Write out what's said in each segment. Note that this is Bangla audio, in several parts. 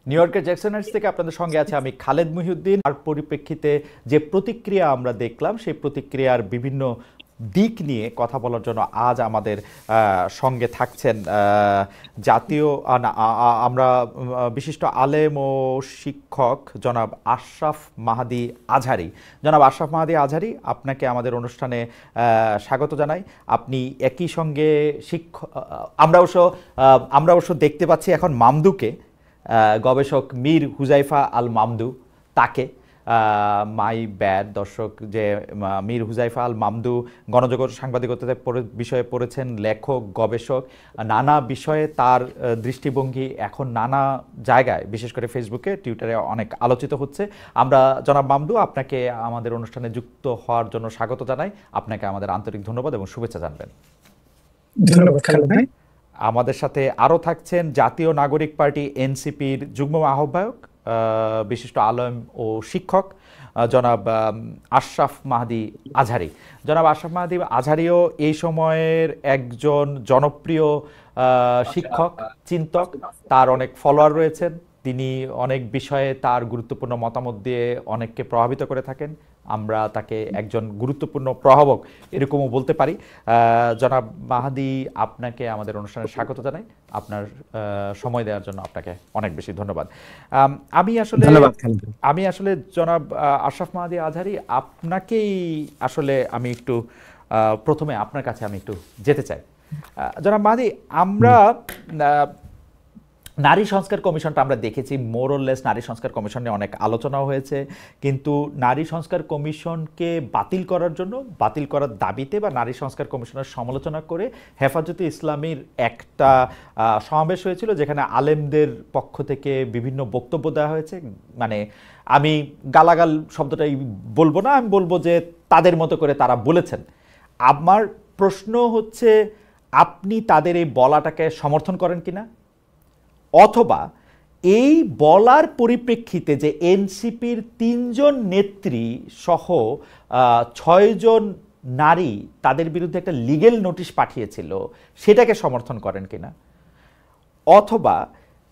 নিউ ইয়র্কের জ্যাকসন হাইটস থেকে আপনাদের সঙ্গে আছে আমি খালেদ মহিউদ্দিন। আর পরিপ্রেক্ষিতে যে প্রতিক্রিয়া আমরা দেখলাম সেই প্রতিক্রিয়ার বিভিন্ন দিক নিয়ে কথা বলার জন্য আজ আমাদের সঙ্গে থাকছেন জাতীয় আমরা বিশিষ্ট আলেম ও শিক্ষক জনাব আশরাফ মাহাদী আজহারী। জনাব আশরাফ মাহাদী আজহারী, আপনাকে আমাদের অনুষ্ঠানে স্বাগত জানাই। আপনি একই সঙ্গে আমরা অবশ্য দেখতে পাচ্ছি এখন মামদুকে, গবেষক মীর হুজাইফা আল মামদু, তাকে মাই ব্যাড দর্শক, যে মীর হুজাইফা আল মামদু গণযোগাযোগ সাংবাদিকতার বিষয়ে পড়েছেন, লেখক, গবেষক। নানা বিষয়ে তার দৃষ্টিভঙ্গি এখন নানা জায়গায়, বিশেষ করে ফেসবুকে, টুইটারে অনেক আলোচিত হচ্ছে। আমরা জনাব মামদু, আপনাকে আমাদের অনুষ্ঠানে যুক্ত হওয়ার জন্য স্বাগত জানাই। আপনাকে আমাদের আন্তরিক ধন্যবাদ এবং শুভেচ্ছা জানবেন। ধন্যবাদ খালেদ ভাই। আমাদের সাথে আরও থাকছেন জাতীয় নাগরিক পার্টি এনসিপির যুগ্ম আহ্বায়ক, বিশিষ্ট আলেম ও শিক্ষক জনাব আশরাফ মাহাদী আজহারী। জনাব আশরাফ মাহাদী আজহারীও এই সময়ের একজন জনপ্রিয় শিক্ষক, চিন্তক। তার অনেক ফলোয়ার রয়েছেন। তিনি অনেক বিষয়ে তার গুরুত্বপূর্ণ মতামত দিয়ে অনেককে প্রভাবিত করে থাকেন। আমরা তাকে একজন গুরুত্বপূর্ণ প্রভাবক এরকমও বলতে পারি। জনাব মাহাদী, আপনাকে আমাদের অনুষ্ঠানে স্বাগত জানাই। আপনার সময় দেওয়ার জন্য আপনাকে অনেক বেশি ধন্যবাদ। আমি আসলে জনাব আশরাফ মাহাদী আজহারী, আপনাকেই আসলে আমি একটু প্রথমে আপনার কাছে আমি একটু যেতে চাই। জনাব মাহাদী, আমরা নারী সংস্কার কমিশনটা আমরা দেখেছি, মোরলেস নারী সংস্কার কমিশন নিয়ে অনেক আলোচনা হয়েছে, কিন্তু নারী সংস্কার কমিশনকে বাতিল করার জন্য, বাতিল করার দাবিতে বা নারী সংস্কার কমিশনের সমালোচনা করে হেফাজতে ইসলামীর একটা সমাবেশ হয়েছিল, যেখানে আলেমদের পক্ষ থেকে বিভিন্ন বক্তব্য দেওয়া হয়েছে। মানে আমি গালাগাল শব্দটাই বলবো না, আমি বলবো যে তাদের মতো করে তারা বলেছেন। আমার প্রশ্ন হচ্ছে, আপনি তাদের এই বলাটাকে সমর্থন করেন কিনা, অথবা এই বলার পরিপ্রেক্ষিতে যে এনসিপির ৩ জন নেত্রী সহ ৬ জন নারী তাদের বিরুদ্ধে একটা লিগেল নোটিশ পাঠিয়েছিল, সেটাকে সমর্থন করেন কিনা, অথবা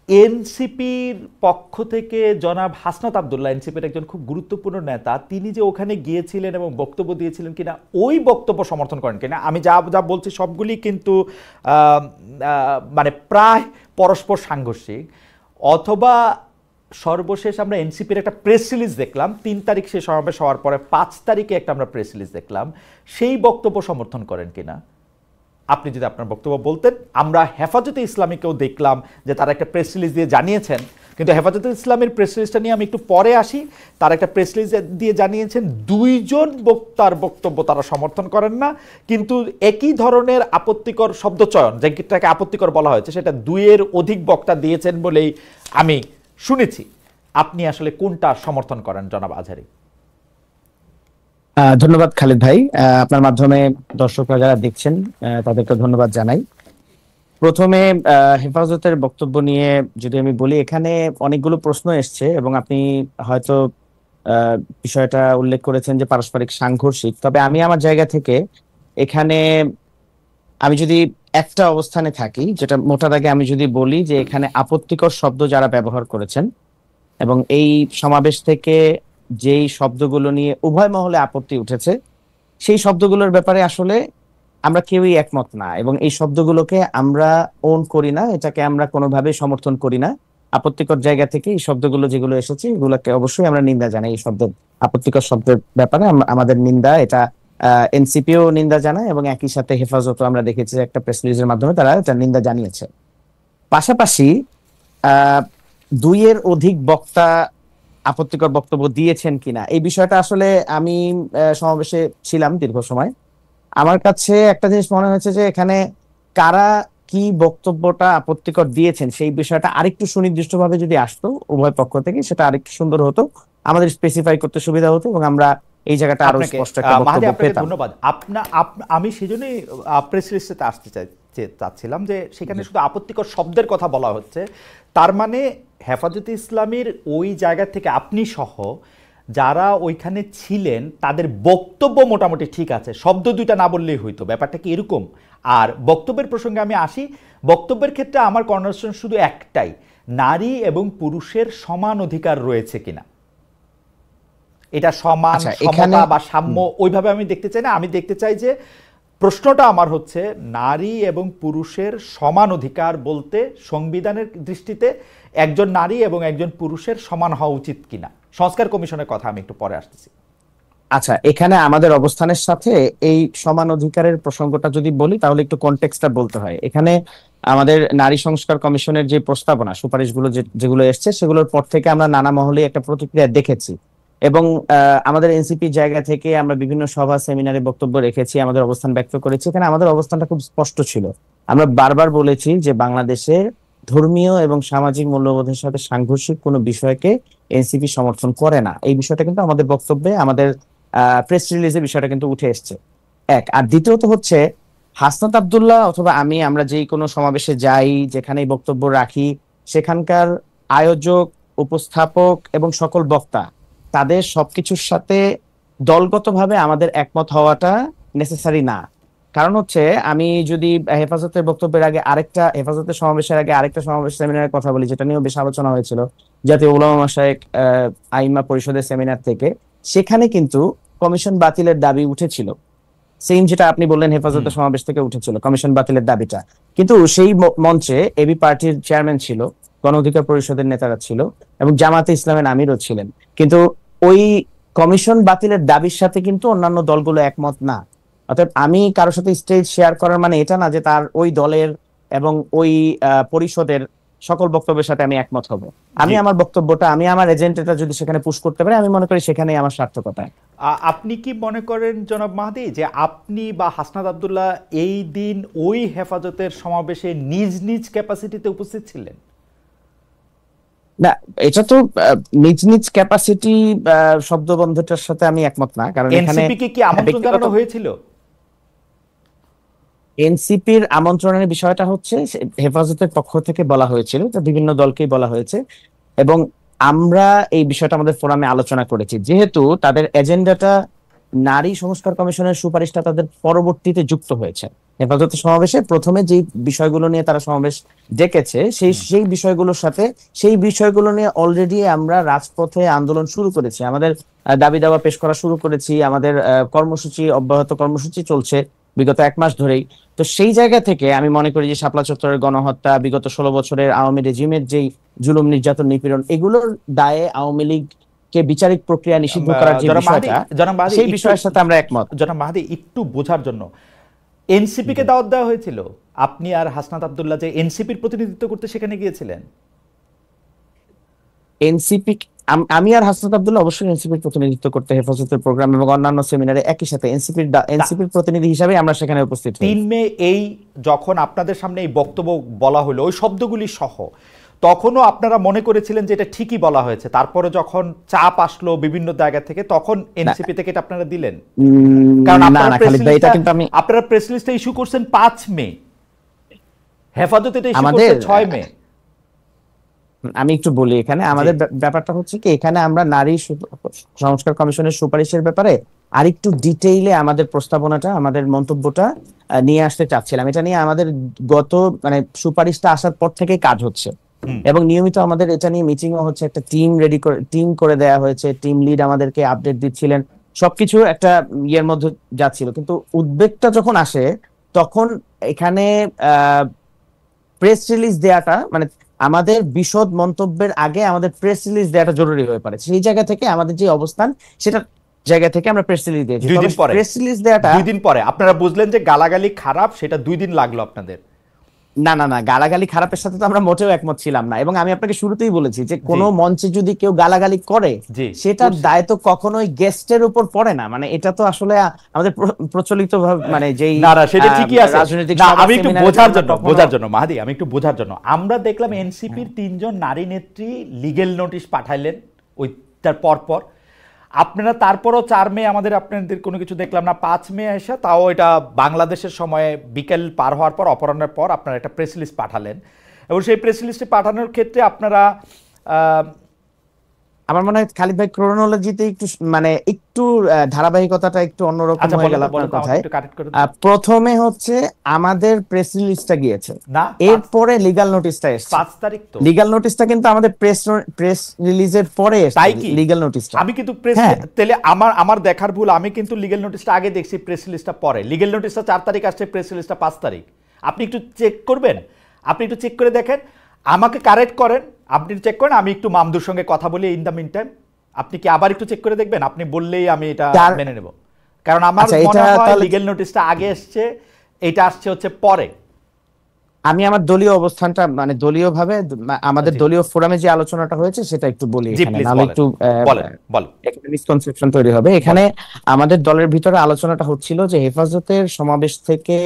এনসিপির পক্ষ থেকে জনাব হাসনাত আবদুল্লাহ, এনসিপির একজন খুব গুরুত্বপূর্ণ নেতা, তিনি যে ওখানে গিয়েছিলেন এবং বক্তব্য দিয়েছিলেন কিনা, ওই বক্তব্য সমর্থন করেন কিনা। আমি যা যা বলছি সবগুলি কিন্তু মানে প্রায় পরস্পর সাংঘর্ষিক। অথবা সর্বশেষ আমরা এনসিপির একটা প্রেস রিলিজ দেখলাম, ৩ তারিখ সে সমাবেশ হওয়ার পরে ৫ তারিখে একটা আমরা প্রেস রিলিজ দেখলাম, সেই বক্তব্য সমর্থন করেন কিনা। আপনি যদি আপনার বক্তব্য বলতেন। আমরা হেফাজতে ইসলামীকেও দেখলাম যে তারা একটা প্রেস রিলিজ দিয়ে জানিয়েছেন, কিন্তু হেফাজতে ইসলামের প্রেস রিলিজটা নিয়ে আমি একটু পরে আসি। তারা একটা প্রেস রিলিজ দিয়ে জানিয়েছেন ২ জন বক্তার বক্তব্য তারা সমর্থন করেন না, কিন্তু একই ধরনের আপত্তিকর শব্দচয়ন, যেটাকে আপত্তিকর বলা হয়েছে, সেটা ২-এর অধিক বক্তা দিয়েছেন বলেই আমি শুনেছি। আপনি আসলে কোনটা সমর্থন করেন জনাব আজহারী? ধন্যবাদ খালেদ ভাই। আপনার মাধ্যমে দর্শকরা যারা দেখছেন তাদেরকে ধন্যবাদ জানাই। প্রথমে হেফাজতের বক্তব্য নিয়ে যদি আমি বলি, এখানে অনেকগুলো প্রশ্ন এসছে এবং আপনি হয়তো বিষয়টা উল্লেখ করেছেন যে পারস্পরিক সাংঘর্ষিক। তবে আমি আমার জায়গা থেকে এখানে আমি যদি একটা অবস্থানে থাকি, যেটা মোটা দাগে আমি যদি বলি যে এখানে আপত্তিকর শব্দ যারা ব্যবহার করেছেন এবং এই সমাবেশ থেকে যেই শব্দগুলো নিয়ে উভয় মহলে আপত্তি উঠেছে, সেই শব্দগুলোর ব্যাপারে আসলে আমরা কেউই একমত না এবং এই শব্দগুলোকে আমরা ওন করি না, এটাকে আমরা কোনোভাবে সমর্থন করি না। আপত্তিকর জায়গা থেকে এই শব্দগুলো যেগুলো এসেছে এগুলোকে অবশ্যই আমরা নিন্দা জানাই। এই শব্দের, আপত্তিকর শব্দের ব্যাপারে আমাদের নিন্দা, এটা এনসিপিও নিন্দা জানায় এবং একই সাথে হেফাজতও আমরা দেখেছি একটা প্রেস রিলিজের মাধ্যমে তারা এটা নিন্দা জানিয়েছে। পাশাপাশি ২-এর অধিক বক্তা আপত্তিকর বক্তব্য দিয়েছেন কিনা, এই বিষয়টা আসলে আমি সমাবেশে ছিলাম দীর্ঘ সময়। আমার কাছে একটা জিনিস মনে হয়েছে যে এখানে কারা কি বক্তব্যটা আপত্তিকর দিয়েছেন সেই বিষয়টা আরেকটু সুনির্দিষ্টভাবে যদি আসতো উভয় পক্ষ থেকে, সেটা আরেকটু সুন্দর হতো, আমাদের স্পেসিফাই করতে সুবিধা হতো এবং আমরা এই জায়গাটা আরো স্পষ্ট একটা বক্তব্য পেতাম। ধন্যবাদ। আমি সেজন্যই প্রেস রিলিজে আসতে চাচ্ছিলাম যে সেখানে শুধু আপত্তিকর শব্দের কথা বলা হচ্ছে, তার মানে হেফাজতে ইসলামীর ওই জায়গা থেকে আপনি সহ যারা ওইখানে ছিলেন তাদের বক্তব্য মোটামুটি ঠিক আছে, শব্দ ২টা না বললেই হইতো, ব্যাপারটা কি এরকম? আর বক্তব্যের প্রসঙ্গে আমি আসি। বক্তব্যের ক্ষেত্রে আমার কনভার্সেশন শুধু একটাই, নারী এবং পুরুষের সমান অধিকার রয়েছে কিনা। এটা সমান, আচ্ছা, সমতা বা সাম্য ওইভাবে আমি দেখতে চাই না। আমি দেখতে চাই যে প্রশ্নটা আমার হচ্ছে নারী এবং পুরুষের সমান অধিকার বলতে সংবিধানের দৃষ্টিতে একজন নারী এবং একজন পুরুষের সমান হওয়া উচিত কিনা। সংস্কার কমিশনের কথা আমি একটু পরে আসতেছি। আচ্ছা, এখানে আমাদের অবস্থানের সাথে এই সমান অধিকারের প্রসঙ্গটা যদি বলি তাহলে একটু কনটেক্সটটা বলতে হয়। এখানে আমাদের নারী সংস্কার কমিশনের যে প্রস্তাবনা সুপারিশগুলো যেগুলো এসছে সেগুলোর পর থেকে আমরা নানা মহলে একটা প্রতিক্রিয়া দেখেছি এবং আমাদের এনসিপি জায়গা থেকে আমরা বিভিন্ন সভা সেমিনারে বক্তব্য রেখেছি, আমাদের অবস্থান ব্যক্ত করেছি। এখানে আমাদের অবস্থানটা খুব স্পষ্ট ছিল। আমরা বারবার বলেছি যে বাংলাদেশে ধর্মীয় এবং সামাজিক মূল্যবোধের সাথে সাংঘর্ষিক কোনো বিষয়কে এনসিপি সমর্থন করে না। এই বিষয়টা কিন্তু আমাদের বক্তব্যে, আমাদের প্রেস রিলিজে বিষয়টা কিন্তু উঠে এসছে। এক আর দ্বিতীয়ত হচ্ছে হাসনাত আব্দুল্লাহ অথবা আমরা যেই কোনো সমাবেশে যাই, যেখানেই বক্তব্য রাখি, সেখানকার আয়োজক, উপস্থাপক এবং সকল বক্তা তাদের সবকিছুর সাথে দলগতভাবে আমাদের একমত হওয়াটা নেসেসারি না। কারণ হচ্ছে আমি যদি হেফাজতের বক্তব্যের আগে আরেকটা, হেফাজতের সমাবেশের আগে আরেকটা সমাবেশ সেমিনারের কথা বলি, যেটা নিয়েও বেশ আলোচনা হয়েছিল জাতীয় উলামা মাশায়েখ আইম্মা পরিষদের সেমিনার থেকে, সেখানে কিন্তু কমিশন বাতিলের দাবি উঠেছিল। সেম যেটা আপনি বললেন হেফাজতের সমাবেশ থেকে উঠেছিল কমিশন বাতিলের দাবিটা, কিন্তু সেই মঞ্চে এবি পার্টির চেয়ারম্যান ছিল, গণ অধিকার পরিষদের নেতারা ছিল এবং জামাতে ইসলামের আমিরও ছিলেন। কিন্তু ওই কমিশন বাতিলের দাবির সাথে কিন্তু অন্যান্য দলগুলো একমত না। অর্থাৎ আমি কারোর সাথে স্টেজ শেয়ার করার মানে এটা না যে তার ওই দলের এবং ওই পরিষদের সকল বক্তব্যের সাথে আমি একমত হব। আমি আমার বক্তব্যটা, আমি আমার এজেন্ডাটা যদি সেখানে পুশ করতে পারি, আমি মনে করি সেখানেই আমার সার্থকতা। আপনি কি মনে করেন জনাব মাহদী যে আপনি বা হাসনাত আব্দুল্লাহ এই দিন ওই হেফাজতের সমাবেশে নিজ নিজ ক্যাপাসিটিতে উপস্থিত ছিলেন? না, এটা তো নিজ নিজ ক্যাপাসিটি শব্দবন্ধটার সাথে আমি একমত না। কারণ এখানে এনসিপি কি আমন্ত্রণ জানানো হয়েছিল? এনসিপির আমন্ত্রণের বিষয়টা হচ্ছে হেফাজতের পক্ষ থেকে বলা হয়েছিল, তো বিভিন্ন দলকেই বলা হয়েছে এবং আমরা এই বিষয়টা আমাদের ফোরামে আলোচনা করেছি। যেহেতু তাদের এজেন্ডাটা নারী সংস্কার কমিশনের সুপারিশটা তাদের পরবর্তীতে যুক্ত হয়েছে, হেফাজতের সমাবেশে প্রথমে যে বিষয়গুলো নিয়ে তারা সমাবেশ ডেকেছে সেই বিষয়গুলোর সাথে, সেই বিষয়গুলো নিয়ে অলরেডি আমরা রাজপথে আন্দোলন শুরু করেছি, আমাদের দাবি দাওয়া পেশ করা শুরু করেছি, আমাদের কর্মসূচি, অব্যাহত কর্মসূচি চলছে বিগত 1 মাস ধরেই। তো সেই জায়গা থেকে আমি মনে করি যে শাপলা চত্বরের গণহত্যা, বিগত 16 বছরের আওয়ামী রেজিমের যেই জুলুম, নির্যাতন, নিপীড়ন, এগুলোর দায়ে আওয়ামী লীগকে বিচারিক প্রক্রিয়া নিষিদ্ধ করার যে বিষয়টা, সেই বিষয়ের সাথে আমরা একমত। জনাব মাহদী, একটু বোঝার জন্য, এনসিপি কে দাওয়াত দেওয়া হয়েছিল? আপনি আর হাসনাত আব্দুল্লাহ যে এনসিপির প্রতিনিধিত্ব করতে সেখানে গিয়েছিলেন? এনসিপি, আমি আর হাসনাত আব্দুল্লাহ অবশ্যই এনসিপির প্রতিনিধিত্ব করতে হেফাজতের প্রোগ্রাম এবং অন্যান্য সেমিনারে একই সাথে এনসিপির প্রতিনিধি হিসাবে আমরা সেখানে উপস্থিত হই। 3 মে এই যখন আপনাদের সামনে এই বক্তব্য বলা হলো ওই শব্দগুলি সহ, তখনও আপনারা মনে করেছিলেন যে এটা ঠিকই বলা হয়েছে, তারপরে যখন চাপ আসলো বিভিন্ন জায়গা থেকে তখন এনসিপি থেকে এটা আপনারা দিলেন? কারণ আপনারা প্রেস লিস্টে ইস্যু করছেন 5 মে, হেফাজত এটা ইস্যু করছে 6 মে। আমি একটু বলি, এখানে আমাদের ব্যাপারটা হচ্ছে কি, এখানে আমরা নারী সংস্কার কমিশনের সুপারিশের ব্যাপারে আরেকটু ডিটেইলে আমাদের প্রস্তাবনাটা, আমাদের মন্তব্যটা নিয়ে আসতে চাচ্ছিলাম। এটা নিয়ে আমাদের মানে সুপারিশটা আসার পর থেকে কাজ হচ্ছে এবং নিয়মিত আমাদের এটা নিয়ে মিটিংও হচ্ছে, একটা টিম করে দেয়া হয়েছে, টিম লিড আমাদেরকে আপডেট দিচ্ছিলেন, সবকিছু একটা ইয়ের মধ্যে যাচ্ছিল। কিন্তু উদ্বেগটা যখন আসে তখন এখানে প্রেস রিলিজ দেয়াটা, মানে আমাদের বিশদ মন্তব্যের আগে আমাদের প্রেস রিলিজ দেওয়াটা জরুরি হয়ে পড়ে। সেই জায়গা থেকে আমাদের যে অবস্থান, সেটা জায়গা থেকে আমরা প্রেস রিলিজ দিয়েছি। 2 দিন পরে প্রেস রিলিজ দেওয়াটা 2 দিন পরে আপনারা বুঝলেন যে গালাগালি খারাপ, সেটা 2 দিন লাগলো আপনাদের? না না না, গালাগালি খারাপের সাথে তো আমরা মোটেও একমত ছিলাম না। এবং আমি আপনাকে শুরুতেই বলেছি যে কোনো মঞ্চে যদি কেউ গালাগালি করে সেটার দায় তো কখনোই গেস্টের উপর পড়ে না। মানে এটা তো আসলে আমাদের প্রচলিত মানে যেই না সেটা ঠিকই আছে। আমি একটু বোঝার জন্য মাহাদি, আমি একটু বোঝার জন্য, আমরা দেখলাম এনসিপির 3 জন নারী নেত্রী লিগ্যাল নোটিশ পাঠাইলেন ওইটার পর আপনারা তারপরও 4 মে আপনাদের কোনো কিছু দেখলাম না। 5 মে এসে, তাও এটা বাংলাদেশের সময়ে বিকেল পার হওয়ার পর, অপরাহ্নের পর আপনারা একটা প্রেস লিস্ট পাঠালেন এবং সেই প্রেস লিস্টে পাঠানোর ক্ষেত্রে আপনারা আমার মনে হয় খালিদ ভাই ক্রোনোলজিতে একটু মানে একটু ধারাবাহিকতাটা একটু অন্যরকম আচ্ছা হয়ে বলেন গেল তো, আপনার বলেন তো, আমাকে কথায়। একটু কারেক্ট করে দিন। প্রথমে হচ্ছে আমাদের প্রেস রিলিজটা গিয়েছে, না, এরপরে লিগ্যাল নোটিশটা এসেছে। 5 তারিখ তো। লিগ্যাল নোটিশটা কিন্তু আমাদের প্রেস রিলিজের পরে এসেছে তাই কি? লিগ্যাল নোটিশটা। আমি কিন্তু প্রেস, হ্যাঁ তাহলে আমার আমার দেখার ভুল, আমি কিন্তু লিগ্যাল নোটিশটা আগে দেখছি, প্রেস রিলিজটা পরে। লিগ্যাল নোটিশটা 4 তারিখ আসছে, প্রেস রিলিজটা 5 তারিখ। আপনি একটু চেক করবেন, আপনি একটু চেক করে দেখেন, আমাকে কারেক্ট করেন, আপনি চেক করেন, আমি একটু মামদুর সঙ্গে কথা বলি ইন দ্য মিন টাইম। আপনি কি আবার একটু চেক করে দেখবেন? আপনি বললেই আমি এটা মেনে নেব, কারণ আমার আচ্ছা, মনে এটা হয় তাহলে লিগ্যাল নোটিশটা আগে এসছে, এটা আসছে হচ্ছে পরে। আমি আমার দলীয় অবস্থানটা মানে দলীয় ভাবে আমাদের জি দলীয় ফোরামে যে আলোচনাটা হয়েছে সেটা একটু বলি জি, এখানে, প্লিজ নাহলে বলেন, একটু বলেন বলেন একটা মিসকনসেপশন তৈরি হবে এখানে। বলেন। আমাদের দলের ভিতরে আলোচনাটা হচ্ছিল যে হেফাজতের সমাবেশ থেকে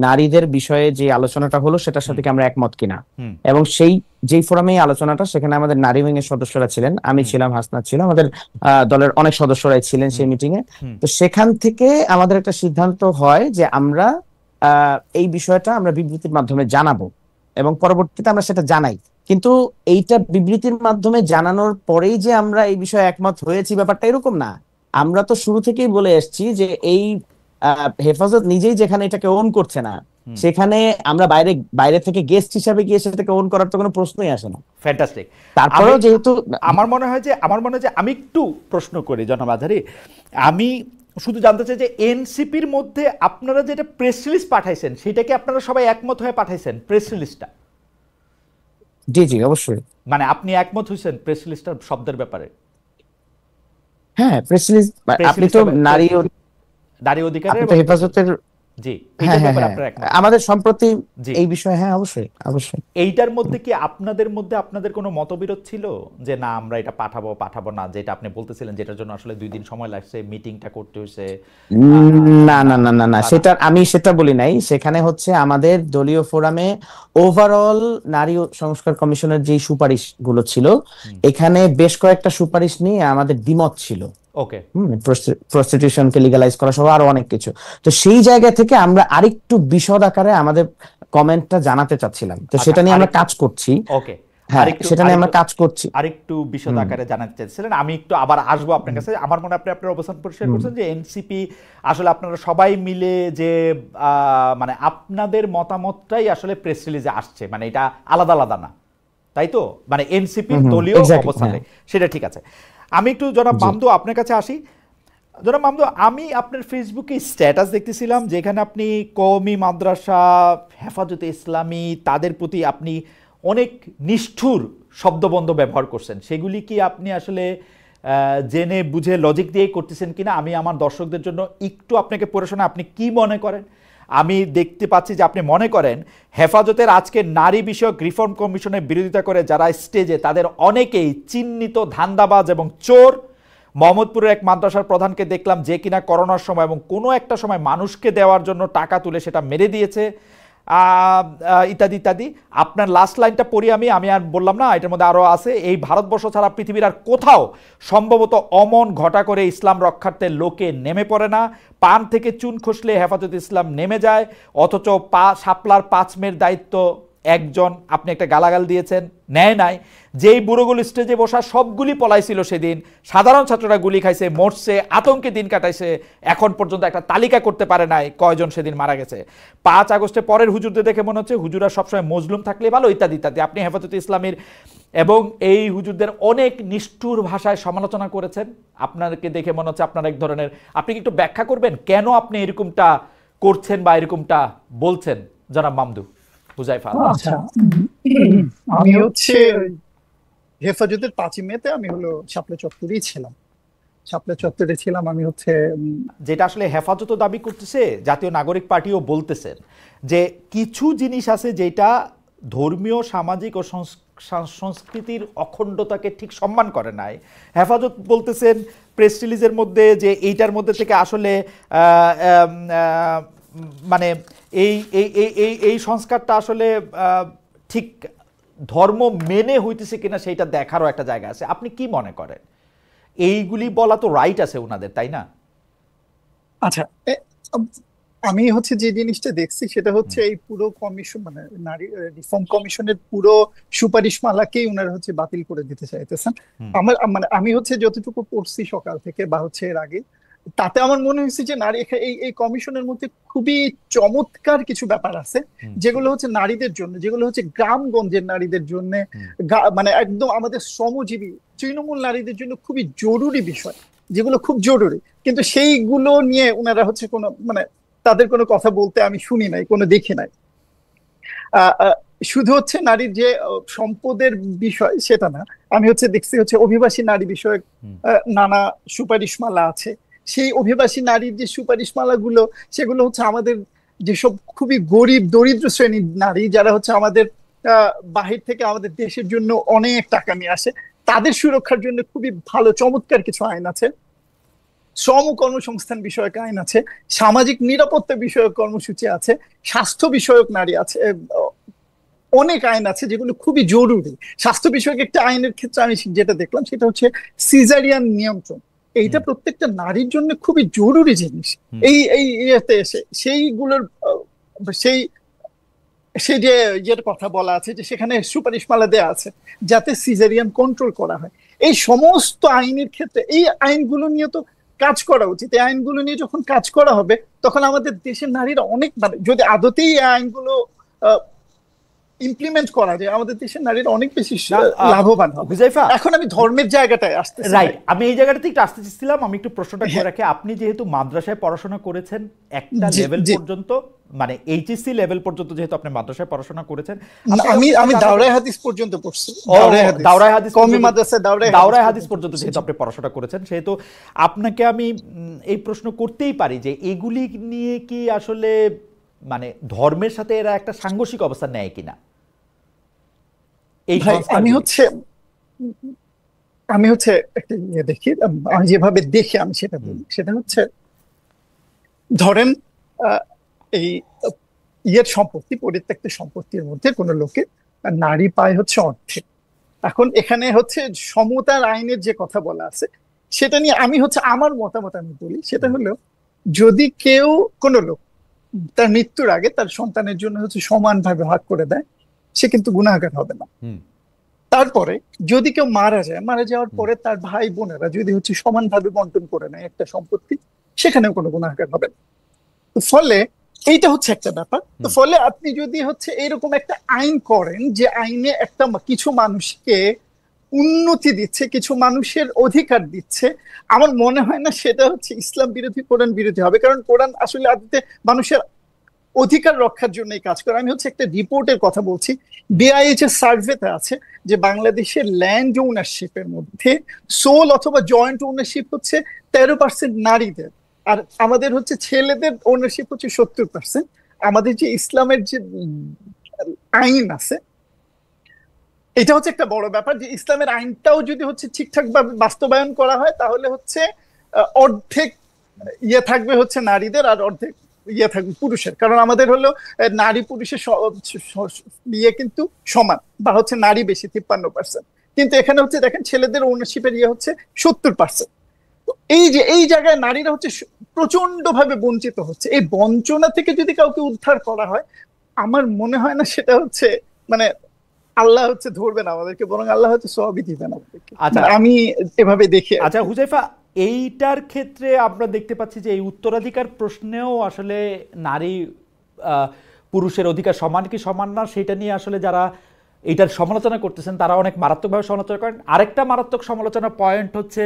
নারীদের বিষয়ে যে আলোচনাটা হলো সেটার হুম সাথে কি আমরা একমত কিনা, হুম এবং সেই যেই ফোরামে এই আলোচনাটা, সেখানে আমাদের নারী উইং এর সদস্যরা ছিলেন, আমি হুম ছিলাম, হাসনাত ছিল, আমাদের দলের অনেক সদস্যরাই ছিলেন হুম সেই মিটিং এ। হুম তো সেখান থেকে আমাদের একটা সিদ্ধান্ত হয় যে আমরা এই বিষয়টা আমরা বিবৃতির মাধ্যমে জানাবো, এবং পরবর্তীতে আমরা সেটা জানাই। কিন্তু এইটা বিবৃতির মাধ্যমে জানানোর পরেই যে আমরা এই বিষয়ে একমত হয়েছি ব্যাপারটা এরকম না। আমরা তো শুরু থেকেই বলে এসেছি যে এই হেফাজত নিজেই যেখানে এটাকে ওন করছে না, হুম সেখানে আমরা বাইরে বাইরে থেকে গেস্ট হিসাবে গিয়ে সেটাকে ওন করার তো কোনো প্রশ্নই আসে না। ফ্যান্টাস্টিক। আমি তারপরেও যেহেতু আমার মনে হয় যে আমি একটু প্রশ্ন করি জনাব আজহারী, আমি শুধু জানতে চাই যে এনসিপির মধ্যে আপনারা যেটা প্রেস রিলিজ পাঠাইছেন, সেটা কি আপনারা সবাই একমত হয়ে পাঠাইছেন প্রেস রিলিজটা? জি জি অবশ্যই। মানে আপনি একমত হয়েছেন প্রেস রিলিজটার শব্দের ব্যাপারে? হ্যাঁ প্রেস রিলিজ, প্রেস আপনি তো রিলিজটা নারী নারী অধিকারের আপনি তো এবং হেফাজতের, জি, হ্যাঁ এইটার হ্যাঁ ব্যাপারে হ্যাঁ আপনারা একমত? আমাদের সম্প্রতি জি, এই বিষয়ে, হ্যাঁ অবশ্যই অবশ্যই। এইটার মধ্যে কি আপনাদের মধ্যে আপনাদের কোনো মতবিরোধ ছিল যে না আমরা এটা পাঠাবো পাঠাবো না, যেটা আপনি বলতেছিলেন, যেটার জন্য আসলে 2 দিন সময় লাগছে, মিটিংটা করতে হয়েছে? না না না না না না, তা না। সেটা আমি সেটা বলি নাই। সেখানে হচ্ছে আমাদের দলীয় ফোরামে ওভারঅল নারী সংস্কার কমিশনের যে সুপারিশ গুলো ছিল, হুম, এখানে বেশ কয়েকটা সুপারিশ নিয়ে আমাদের দ্বিমত ছিল। ওকে। প্রস্টিটিউশনকে লিগালাইজ করা সহ আরো অনেক কিছু। তো সেই জায়গা থেকে আমরা আরেকটু বিশদ আকারে আমাদের কমেন্টটা জানাতে চাচ্ছিলাম, তো আচ্ছা, সেটা নিয়ে আমরা আরেকটু, কাজ করছি। ওকে, হ্যাঁ আরেকটু সেটা নিয়ে আরেকটু আমরা কাজ করছি। আরেকটু বিশদ হুম আকারে জানাতে চাইছিলেন, আমি একটু আবার আসবো আপনার হুম কাছে। আমার মনে হয় আপনি আপনার অবস্থান পরিষ্কার হুম। করছেন যে এনসিপি আসলে আপনারা সবাই মিলে যে মানে আপনাদের মতামতটাই আসলে প্রেস রিলিজে আসছে, মানে এটা আলাদা আলাদা না, তাই তো? মানে এনসিপির দলীয় এক্স্যাক্টলি, হ্যাঁ অবস্থানে, সেটা ঠিক আছে। আমি একটু জনাব জি। মামদু আপনার কাছে আসি। জনাব মামদু, আমি আপনার ফেসবুকে স্ট্যাটাস দেখতেছিলাম যেখানে আপনি কওমি মাদ্রাসা, হেফাজতে ইসলামী, তাদের প্রতি আপনি অনেক নিষ্ঠুর শব্দবন্ধ ব্যবহার করছেন। সেগুলি কি আপনি আসলে জেনে বুঝে লজিক দিয়ে করতেছেন কিনা, আমি আমার দর্শকদের জন্য একটু আপনাকে পড়ে শোনা, আপনি কি মনে করেন? আমি দেখতে পাচ্ছি যে আপনি মনে করেন হেফাজতের আজকে নারী বিষয়ক রিফর্ম কমিশনের বিরোধিতা করে যারা স্টেজে, তাদের অনেকেই চিহ্নিত ধান্দাবাজ এবং চোর। মোহাম্মদপুরের এক মাদ্রাসার প্রধানকে দেখলাম যে কিনা করোনার সময় এবং কোনো একটা সময় মানুষকে দেওয়ার জন্য টাকা তুলে সেটা মেরে দিয়েছে, ইত্যাদি ইত্যাদি। আপনার লাস্ট লাইনটা পড়ি, আমি আর বললাম না, এটার মধ্যে আরও আছে। এই ভারতবর্ষ ছাড়া পৃথিবীর আর কোথাও সম্ভবত অমন ঘটা করে ইসলাম রক্ষার্থে লোকে নেমে পড়ে না। পান থেকে চুন খসলে হেফাজত ইসলাম নেমে যায়, অথচ শাপলার 5 মেয়ের দায়িত্ব একজন, আপনি একটা গালাগাল দিয়েছেন, নেয় নাই। যেই বুড়োগুলো স্টেজে বসা সবগুলি পলাইছিল সেদিন, সাধারণ ছাত্ররা গুলি খাইছে, মরছে, আতঙ্কে দিন কাটাইছে, এখন পর্যন্ত একটা তালিকা করতে পারে নাই কয়জন সেদিন মারা গেছে। 5 আগস্টে পরের হুজুরদের দেখে মনে হচ্ছে হুজুরা সবসময় মজলুম থাকলে ভালো, ইত্যাদি ইত্যাদি। আপনি হেফাজতে ইসলামীর এবং এই হুজুরদের অনেক নিষ্ঠুর ভাষায় সমালোচনা করেছেন। আপনাকে দেখে মনে হচ্ছে আপনার এক ধরনের, আপনি কি একটু ব্যাখ্যা করবেন কেন আপনি এরকমটা করছেন বা এরকমটা বলছেন জনাব মামদু হুজাইফা? আচ্ছা, আমি হচ্ছে হেফাজতের 5ই মেতে আমি হলো শাপলা চত্বরেই ছিলাম। শাপলা চত্বরে ছিলাম আমি হচ্ছে যেটা আসলে হেফাজতও দাবি করতেছে, জাতীয় নাগরিক পার্টিও বলতেছেন যে কিছু জিনিস আছে যেটা ধর্মীয়, সামাজিক ও সংস্কৃতির অখণ্ডতাকে ঠিক সম্মান করে নাই। হেফাজত বলতেছেন প্রেস রিলিজের মধ্যে যে এইটার মধ্যে থেকে আসলে মানে এই এই এই এই সংস্কারটা আসলে ঠিক ধর্ম মেনে হইতেছে কিনা সেইটা দেখারও একটা জায়গা আছে। আপনি কি মনে করেন? এইগুলি বলা তো রাইট আছে ওনাদের, তাই না? আচ্ছা আমি হচ্ছে যে জিনিসটা দেখছি সেটা হচ্ছে এই পুরো কমিশন মানে নারী রিফর্ম কমিশনের পুরো সুপারিশমালাকেই ওনারা হচ্ছে বাতিল করে দিতে চাইতেছেন। হুম, আমার মানে আমি হচ্ছে যতটুকু পড়ছি সকাল থেকে বা হচ্ছে এর আগে, তাতে আমার মনে হয়েছে যে নারী এই কমিশনের মধ্যে খুবই চমৎকার কিছু ব্যাপার আছে হুম, যেগুলো হচ্ছে নারীদের জন্য, যেগুলো হচ্ছে গ্রামগঞ্জের নারীদের জন্য, হুম, মানে একদম আমাদের শ্রমজীবী তৃণমূল নারীদের জন্য খুবই জরুরি বিষয়, যেগুলো খুব জরুরি, কিন্তু সেইগুলো নিয়ে ওনারা হচ্ছে কোনো মানে তাদের কোনো কথা বলতে আমি শুনি নাই, কোনো দেখি নাই। আহ, আহ, শুধু হচ্ছে নারীর যে সম্পদের বিষয় সেটা না, আমি হচ্ছে দেখছি হচ্ছে অভিবাসী নারী বিষয়ক হুম, নানা সুপারিশমালা আছে। সেই অভিবাসী নারীর যে সুপারিশমালা গুলো, সেগুলো হচ্ছে আমাদের যেসব খুবই গরিব দরিদ্র শ্রেণীর নারী যারা হচ্ছে আমাদের বাহির থেকে আমাদের দেশের জন্য অনেক টাকা নিয়ে আসে, তাদের সুরক্ষার জন্য খুবই ভালো চমৎকার কিছু আইন আছে। শ্রম কর্মসংস্থান বিষয়ক আইন আছে, সামাজিক নিরাপত্তা বিষয়ক কর্মসূচি আছে, স্বাস্থ্য বিষয়ক নারী আছে, অনেক আইন আছে যেগুলো খুবই জরুরি। স্বাস্থ্য বিষয়ক একটা আইনের ক্ষেত্রে আমি যেটা দেখলাম সেটা হচ্ছে সিজারিয়ান নিয়ন্ত্রণ। এইটা হুম, প্রত্যেকটা নারীর জন্য খুবই জরুরি জিনিস। হুম, এই এই ইয়েতে এসে সেইগুলোর সেই সেই যে ইয়ের কথা বলা আছে যে সেখানে সুপারিশমালা দেওয়া আছে যাতে সিজারিয়ান কন্ট্রোল করা হয়। এই সমস্ত আইনের ক্ষেত্রে এই আইনগুলো নিয়ে তো কাজ করা উচিত। এই আইনগুলো নিয়ে যখন কাজ করা হবে তখন আমাদের দেশের নারীরা অনেক মানে যদি আদতেই এই আইনগুলো ইমপ্লিমেন্ট করা যায়, আমাদের দেশের নারীরা অনেক বেশি না, লাভবান হবে। হুজাইফা, এখন আমি ধর্মের জায়গাটায় আসতেছি রাইট, ভাই। আমি এই জায়গাটাতে একটু আসতে চাচ্ছিলাম। আমি একটু প্রশ্নটা করে হ্যাঁ, রাখি, আপনি যেহেতু মাদ্রাসায় পড়াশোনা করেছেন একটা জি লেভেল জি। পর্যন্ত, মানে এইচএসসি লেভেল পর্যন্ত যেহেতু আপনি মাদ্রাসায় পড়াশোনা করেছেন, না, আপনার আমি কাছে আমি জানতে দাওরাই চাই- হাদিস পর্যন্ত পড়ছি। ও, দাওরাই হাদিস, দাওরাই হাদিস কওমি পর্যন্ত, মাদ্রাসা দাওরাই দাওরাই হাদিস হাদিস পর্যন্ত পর্যন্ত। জি যেহেতু জি। আপনি পড়াশোনা করেছেন, সেহেতু আপনাকে আমি এই প্রশ্ন করতেই পারি যে এগুলি নিয়ে কি আসলে মানে ধর্মের সাথে এরা একটা সাংঘর্ষিক অবস্থান নেয় কিনা এই ভাই আমি সংস্কারগুলি? হচ্ছে আমি হচ্ছে একটা ইয়ে দেখি, আমি যেভাবে দেখি আমি সেটা হুম, বলি। সেটা হচ্ছে ধরেন আহ, এই ইয়ের সম্পত্তি, পরিত্যক্ত সম্পত্তির মধ্যে কোনো লোকে নারী পায় হচ্ছে অর্ধেক। এখন এখানে হচ্ছে সমতার আইনের যে কথা বলা আছে সেটা নিয়ে আমি হচ্ছে আমার মতামত আমি বলি। সেটা হুম, হলো যদি কেউ কোনো লোক তার মৃত্যুর আগে তার সন্তানের জন্য হচ্ছে সমানভাবে ভাগ করে দেয়, সে কিন্তু গুনাহগার হবে না। হুম, তারপরে যদি কেউ মারা যায়, মারা যাওয়ার হুম, পরে তার ভাই বোনেরা যদি হচ্ছে সমানভাবে বন্টন করে নেয় একটা সম্পত্তি, সেখানেও কোনো গুনাহগার হবে না। তো ফলে এইটা হচ্ছে একটা ব্যাপার। তো হুম, ফলে আপনি যদি হচ্ছে এরকম একটা আইন করেন যে আইনে একটা কিছু মানুষকে উন্নতি দিচ্ছে, কিছু মানুষের অধিকার দিচ্ছে, আমার মনে হয় না সেটা হচ্ছে ইসলাম বিরোধী, কোরআন বিরোধী হবে। কারণ কোরআন আসলে আদতে মানুষের অধিকার রক্ষার জন্য কাজ করে। আমি হচ্ছে একটা রিপোর্টের কথা বলছি, বিআইএইচ এর সার্ভেতে আছে যে বাংলাদেশের ল্যান্ড ওনারশিপের মধ্যে সোল অথবা জয়েন্ট ওনারশিপ হচ্ছে 13% নারীদের, আর আমাদের হচ্ছে ছেলেদের ওনারশিপ হচ্ছে 70%। আমাদের যে ইসলামের যে আইন আছে, এটা হচ্ছে একটা বড় ব্যাপার যে ইসলামের আইনটাও যদি হচ্ছে ঠিকঠাক ভাবে বাস্তবায়ন করা হয় তাহলে হচ্ছে অর্ধেক ইয়ে থাকবে হচ্ছে নারীদের আর অর্ধেক ইয়ে থাকবে পুরুষের। কারণ আমাদের হলো নারী পুরুষের ইয়ে কিন্তু সমান, বা হচ্ছে নারী বেশি 53%, কিন্তু এখানে হচ্ছে দেখেন ছেলেদের ওনারশিপের ইয়ে হচ্ছে 70%। এই যে এই জায়গায় নারীরা হচ্ছে প্রচন্ড ভাবে বঞ্চিত হচ্ছে। এই বঞ্চনা থেকে যদি কাউকে উদ্ধার করা হয়, আমার মনে হয় না সেটা হচ্ছে মানে আল্লাহ হচ্ছে ধরবেন আমাদেরকে, বরং আল্লাহ হচ্ছে সবই দিবেন আমাদেরকে। আচ্ছা, মানে আমি এভাবে দেখি আর আচ্ছা কি। হুজাইফা, এইটার ক্ষেত্রে আমরা দেখতে পাচ্ছি যে এই উত্তরাধিকার প্রশ্নেও আসলে নারী আহ, পুরুষের অধিকার সমান কি সমান না সেটা নিয়ে আসলে যারা এটার সমালোচনা করতেছেন তারা অনেক মারাত্মকভাবে সমালোচনা করেন। আরেকটা মারাত্মক সমালোচনা পয়েন্ট হচ্ছে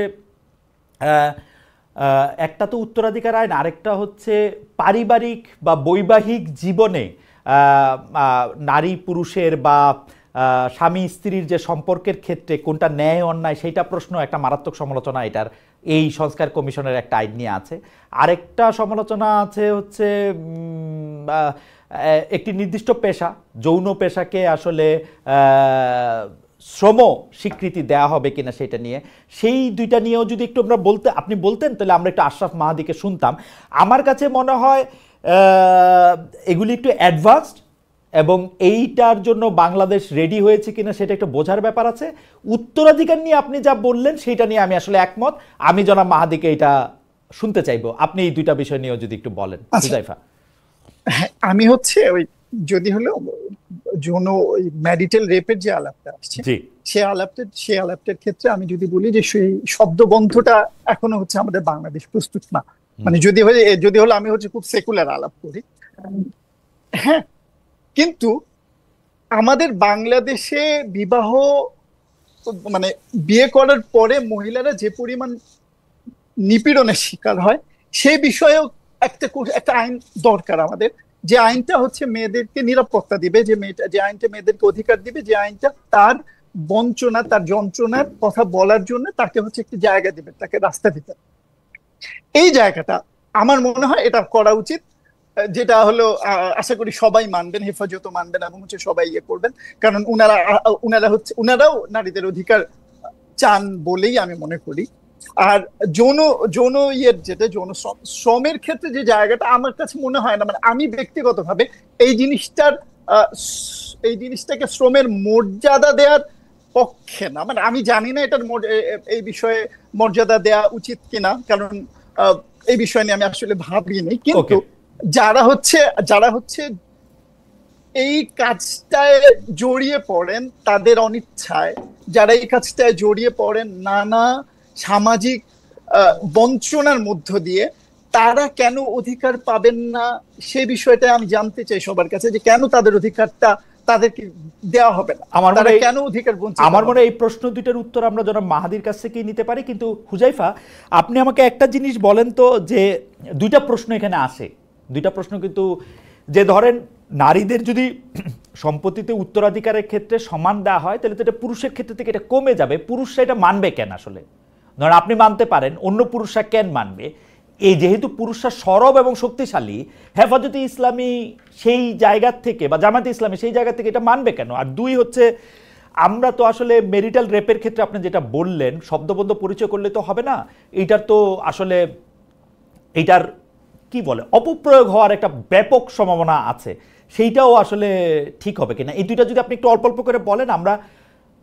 একটা তো উত্তরাধিকার আইন, আরেকটা হচ্ছে পারিবারিক বা বৈবাহিক জীবনে নারী পুরুষের বা স্বামী স্ত্রীর যে সম্পর্কের ক্ষেত্রে কোনটা ন্যায় অন্যায় সেইটা প্রশ্ন একটা মারাত্মক সমালোচনা এটার এই সংস্কার কমিশনের একটা আইন নিয়ে আছে। আরেকটা সমালোচনা আছে হচ্ছে একটি নির্দিষ্ট পেশা, যৌন পেশাকে আসলে শ্রম স্বীকৃতি দেওয়া হবে কিনা সেটা নিয়ে। সেই দুইটা নিয়েও যদি একটু আমরা আপনি বলতেন তাহলে আমরা একটু আশরাফ মাহাদিকে শুনতাম। আমার কাছে মনে হয় এগুলি একটু অ্যাডভান্সড এবং এইটার জন্য বাংলাদেশ রেডি হয়েছে কিনা সেটা একটু বোঝার ব্যাপার আছে। উত্তরাধিকার নিয়ে আপনি যা বললেন সেইটা নিয়ে আমি আসলে একমত। আমি জনাব মাহাদিকে এটা শুনতে চাইবো, আপনি এই দুইটা বিষয় নিয়েও যদি একটু বলেন আচ্ছা, হুজাইফা। হ্যাঁ, আমি হচ্ছে ওই যদি হলো যৌন ওই ম্যারিটাল রেপের যে আলাপটা আসছে, জি সে আলাপটার ক্ষেত্রে আমি যদি বলি যে সেই শব্দবন্ধটা এখনো হচ্ছে আমাদের বাংলাদেশ প্রস্তুত না। মানে যদি হলো আমি হচ্ছে খুব সেকুলার আলাপ করি, হ্যাঁ, কিন্তু আমাদের বাংলাদেশে বিবাহ মানে বিয়ে করার পরে মহিলারা যে পরিমাণ নিপীড়নের শিকার হয় সেই বিষয়েও একটা আইন দরকার আমাদের, যে আইনটা হচ্ছে মেয়েদেরকে নিরাপত্তা দিবে, যে আইনটা মেয়েদেরকে অধিকার দিবে, যে আইনটা তার বঞ্চনা তার যন্ত্রণার কথা বলার জন্য তাকে হচ্ছে একটি জায়গা দিবে, তাকে রাস্তা দিবে। এই জায়গাটা আমার মনে হয় এটা করা উচিত, যেটা হলো আশা করি সবাই মানবেন, হেফাজতও মানবেন এবং হচ্ছে সবাই ইয়ে করবেন, কারণ উনারাও নারীদের অধিকার চান বলেই আমি মনে করি। আর যৌন যৌন ইয়ের যেটা যৌন শ্রমের ক্ষেত্রে যে জায়গাটা আমার কাছে মনে হয় না, মানে আমি ব্যক্তিগতভাবে এই জিনিসটাকে শ্রমের মর্যাদা দেওয়ার পক্ষে না। মানে আমি জানি না এটার এই বিষয়ে মর্যাদা দেওয়া উচিত কিনা, কারণ এই বিষয় নিয়ে আমি আসলে ভাবিনি, কিন্তু যারা হচ্ছে এই কাজটায় জড়িয়ে পড়েন তাদের অনিচ্ছায়, যারা এই কাজটায় জড়িয়ে পড়েন নানা সামাজিক বঞ্চনার মধ্য দিয়ে, তারা কেন অধিকার পাবেন না সে বিষয়টা আমি জানতে চাই সবার কাছে, যে কেন তাদের অধিকারটা তাদেরকে দেওয়া হবে না, তারা কেন অধিকার বঞ্চিত। আমার মনে হয় এই প্রশ্ন দুইটার উত্তর আমরা জনাব মাহাদির কাছ থেকেই নিতে পারি, কিন্তু হুজাইফা আপনি আমাকে একটা জিনিস বলেন তো, যে দুইটা প্রশ্ন এখানে আসে, দুইটা প্রশ্ন কিন্তু, যে ধরেন নারীদের যদি সম্পত্তিতে উত্তরাধিকারের ক্ষেত্রে সমান দেওয়া হয় তাহলে তো এটা পুরুষের ক্ষেত্রে থেকে এটা কমে যাবে, পুরুষরা এটা মানবে কেন? আসলে ধরেন আপনি মানতে পারেন, অন্য পুরুষরা কেন মানবে? এই যেহেতু পুরুষরা সরব এবং শক্তিশালী, হেফাজতে ইসলামী সেই জায়গার থেকে বা জামাতে ইসলামী সেই জায়গা থেকে এটা মানবে কেন? আর দুই হচ্ছে, আমরা তো আসলে মেরিটাল রেপের ক্ষেত্রে আপনি যেটা বললেন শব্দবন্ধ পরিচয় করলে তো হবে না, এইটার তো আসলে এইটার কি বলে অপপ্রয়োগ হওয়ার একটা ব্যাপক সম্ভাবনা আছে, সেইটাও আসলে ঠিক হবে কিনা, এই দুইটা যদি আপনি একটু অল্প অল্প করে বলেন। আমরা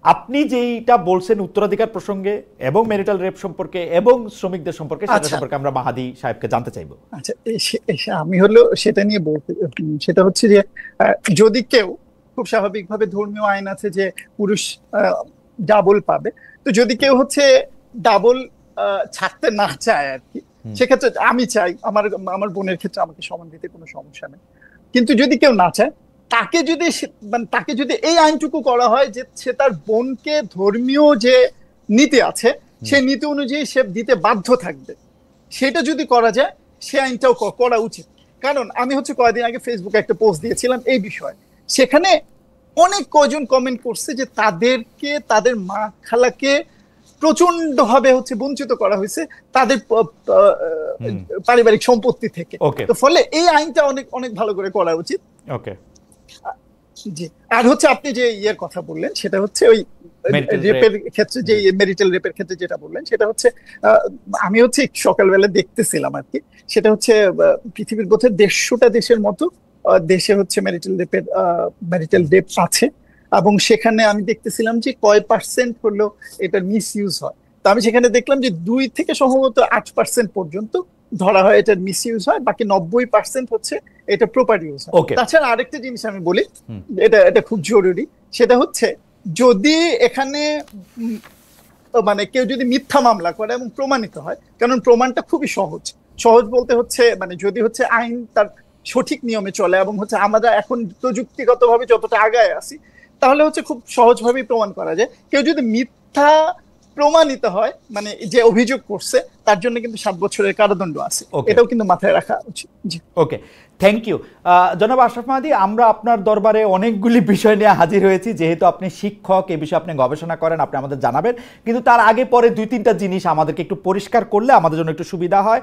আপনি যেইটা বলছেন উত্তরাধিকার প্রসঙ্গে এবং মেরিটাল রেপ সম্পর্কে এবং শ্রমিকদের সম্পর্কে, সেটা সম্পর্কে আমরা মাহাদি সাহেবকে জানতে চাইবো। আচ্ছা, আমি হলো সেটা নিয়ে বলতে, সেটা হচ্ছে যে যদি কেউ, খুব স্বাভাবিকভাবে ধর্মীয় আইন আছে যে পুরুষ ডাবল পাবে, তো যদি কেউ হচ্ছে ডাবল ছাড়তে না চায় আর কি, সেক্ষেত্রে আমি চাই আমার বোনের ক্ষেত্রে আমাকে সমান দিতে কোনো সমস্যা নেই, কিন্তু যদি কেউ না চায় তাকে যদি এই আইনটুকু করা হয় যে সে তার বোনকে ধর্মীয় যে নীতি আছে সেই নীতি অনুযায়ী সে দিতে বাধ্য থাকবে, সেটা যদি করা যায় সে আইনটাও করা উচিত। কারণ আমি হচ্ছে কয়েকদিন আগে ফেসবুকে একটা পোস্ট দিয়েছিলাম এই বিষয়ে, সেখানে অনেক কজন কমেন্ট করছে যে তাদের মা খালাকে প্রচন্ড ভাবে হচ্ছে বঞ্চিত করা হয়েছে তাদের পারিবারিক সম্পত্তি থেকে, তো ফলে এই আইনটা অনেক অনেক ভালো করে করা উচিত। ওকে, জি। আর হচ্ছে আপনি যে ইয়ের কথা বললেন সেটা হচ্ছে ওই রেপের ক্ষেত্রে, যে মেরিটাল রেপের ক্ষেত্রে যেটা বললেন সেটা হচ্ছে আমি হচ্ছে সকালবেলা দেখতেছিলাম আর কি, সেটা হচ্ছে পৃথিবীর বোধহয় 150টা দেশের মতো দেশে হচ্ছে মেরিটাল রেপ আছে, এবং সেখানে আমি দেখতেছিলাম যে কয় পার্সেন্ট হলো এটার মিস ইউজ হয়। তো আমি সেখানে দেখলাম যে 2 থেকে সম্ভবত 8% পর্যন্ত ধরা হয় এটার মিস ইউজ হয়, বাকি 90% হচ্ছে এটা প্রপার ইউজ হয়। তাছাড়া আরেকটা জিনিস আমি বলি, এটা খুব জরুরি, সেটা হচ্ছে যদি এখানে মানে কেউ যদি মিথ্যা মামলা করে এবং প্রমাণিত হয়, কারণ প্রমাণটা খুবই সহজ বলতে হচ্ছে মানে যদি হচ্ছে আইন তার সঠিক নিয়মে চলে এবং হচ্ছে আমরা এখন প্রযুক্তিগতভাবে যতটা আগায় আসি, তাহলে হচ্ছে খুব সহজভাবেই প্রমাণ করা যায়। কেউ যদি মিথ্যা প্রমাণিত হয়, মানে যে অভিযোগ করছে তার জন্য কিন্তু 7 বছরের কারাদণ্ড আছে, এটাও কিন্তু মাথায় রাখা উচিত। ওকে, থ্যাংক ইউ জনাব আশরাফ মাহাদী। আমরা আপনার দরবারে অনেকগুলি বিষয় নিয়ে হাজির হয়েছি, যেহেতু আপনি শিক্ষক, এই বিষয়ে আপনি গবেষণা করেন, আপনি আমাদের জানাবেন, কিন্তু তার আগে পরে 2-3টা জিনিস আমাদেরকে একটু পরিষ্কার করলে আমাদের জন্য একটু সুবিধা হয়।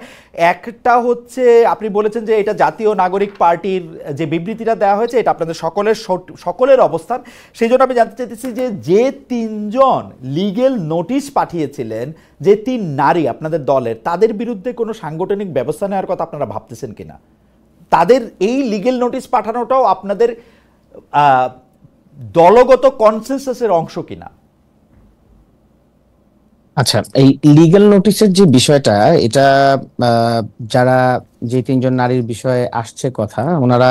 একটা হচ্ছে আপনি বলেছেন যে এটা জাতীয় নাগরিক পার্টির যে বিবৃতিটা দেওয়া হয়েছে এটা আপনাদের সকলের অবস্থান, সেই জন্য আমি জানতে চাইতেছি যে 3জন লিগেল নোটিশ পাঠিয়েছিলেন, যে 3 নারী আপনাদের দলের, তাদের বিরুদ্ধে কোনো সাংগঠনিক ব্যবস্থা নেওয়ার কথা আপনারা ভাবতেছেন কিনা? তাদের এই লিগেল নোটিশ পাঠানোটাও আপনাদের দলগত কনসেনসাসের অংশ কিনা? আচ্ছা, এই লিগ্যাল নোটিশের যে বিষয়টা, এটা আহ, যারা যে তিনজন নারীর বিষয়ে আসছে কথা, ওনারা